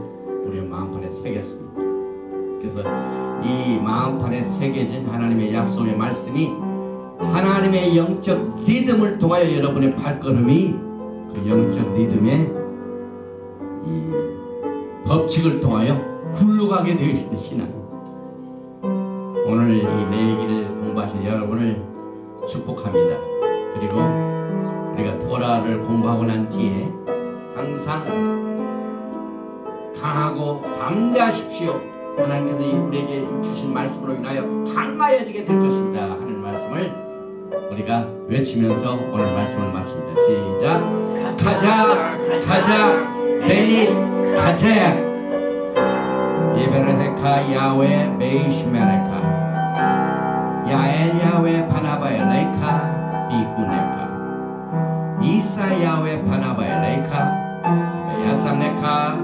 우리의 마음판에 새겼습니다. 그래서 이 마음판에 새겨진 하나님의 약속의 말씀이 하나님의 영적 리듬을 통하여 여러분의 발걸음이 그 영적 리듬의 이 법칙을 통하여 굴러가게 되어 있습니다. 신앙이. 오늘 이 레위기를 공부하신 여러분을 축복합니다. 그리고 우리가 토라를 공부하고 난 뒤에 항상 강하고 담대하십시오. 하나님께서 우리에게 주신 말씀으로 인하여 강하여지게 될 것입니다 하는 말씀을 우리가 외치면서 오늘 말씀을 마칩니다. 시작. 가자 가자 베니 가자 예베르헤카 야훼 베이시메레카 야엘 야훼 파나바에 레이카 비구네카 이사 야훼 파나바에 레이카 야삼네카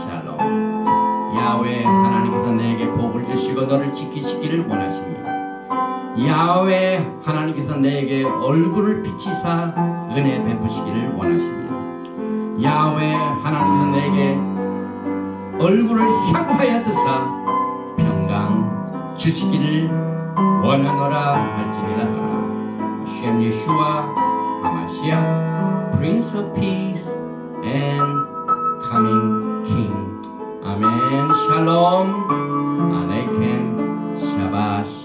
샬롬. 야훼 하나님께서 내게 복을 주시고 너를 지키시기를 원하시며 야훼 하나님께서 내게 얼굴을 비치사 은혜 베푸시기를 원하시며 야훼 하나님께서 내게 얼굴을 향하여 드사 평강 주시기를 원하노라 할지니라 하라. 셴 예슈아 아마시아 Prince of Peace and Coming King. 아멘. 샬롬 알레이켐 샤바시.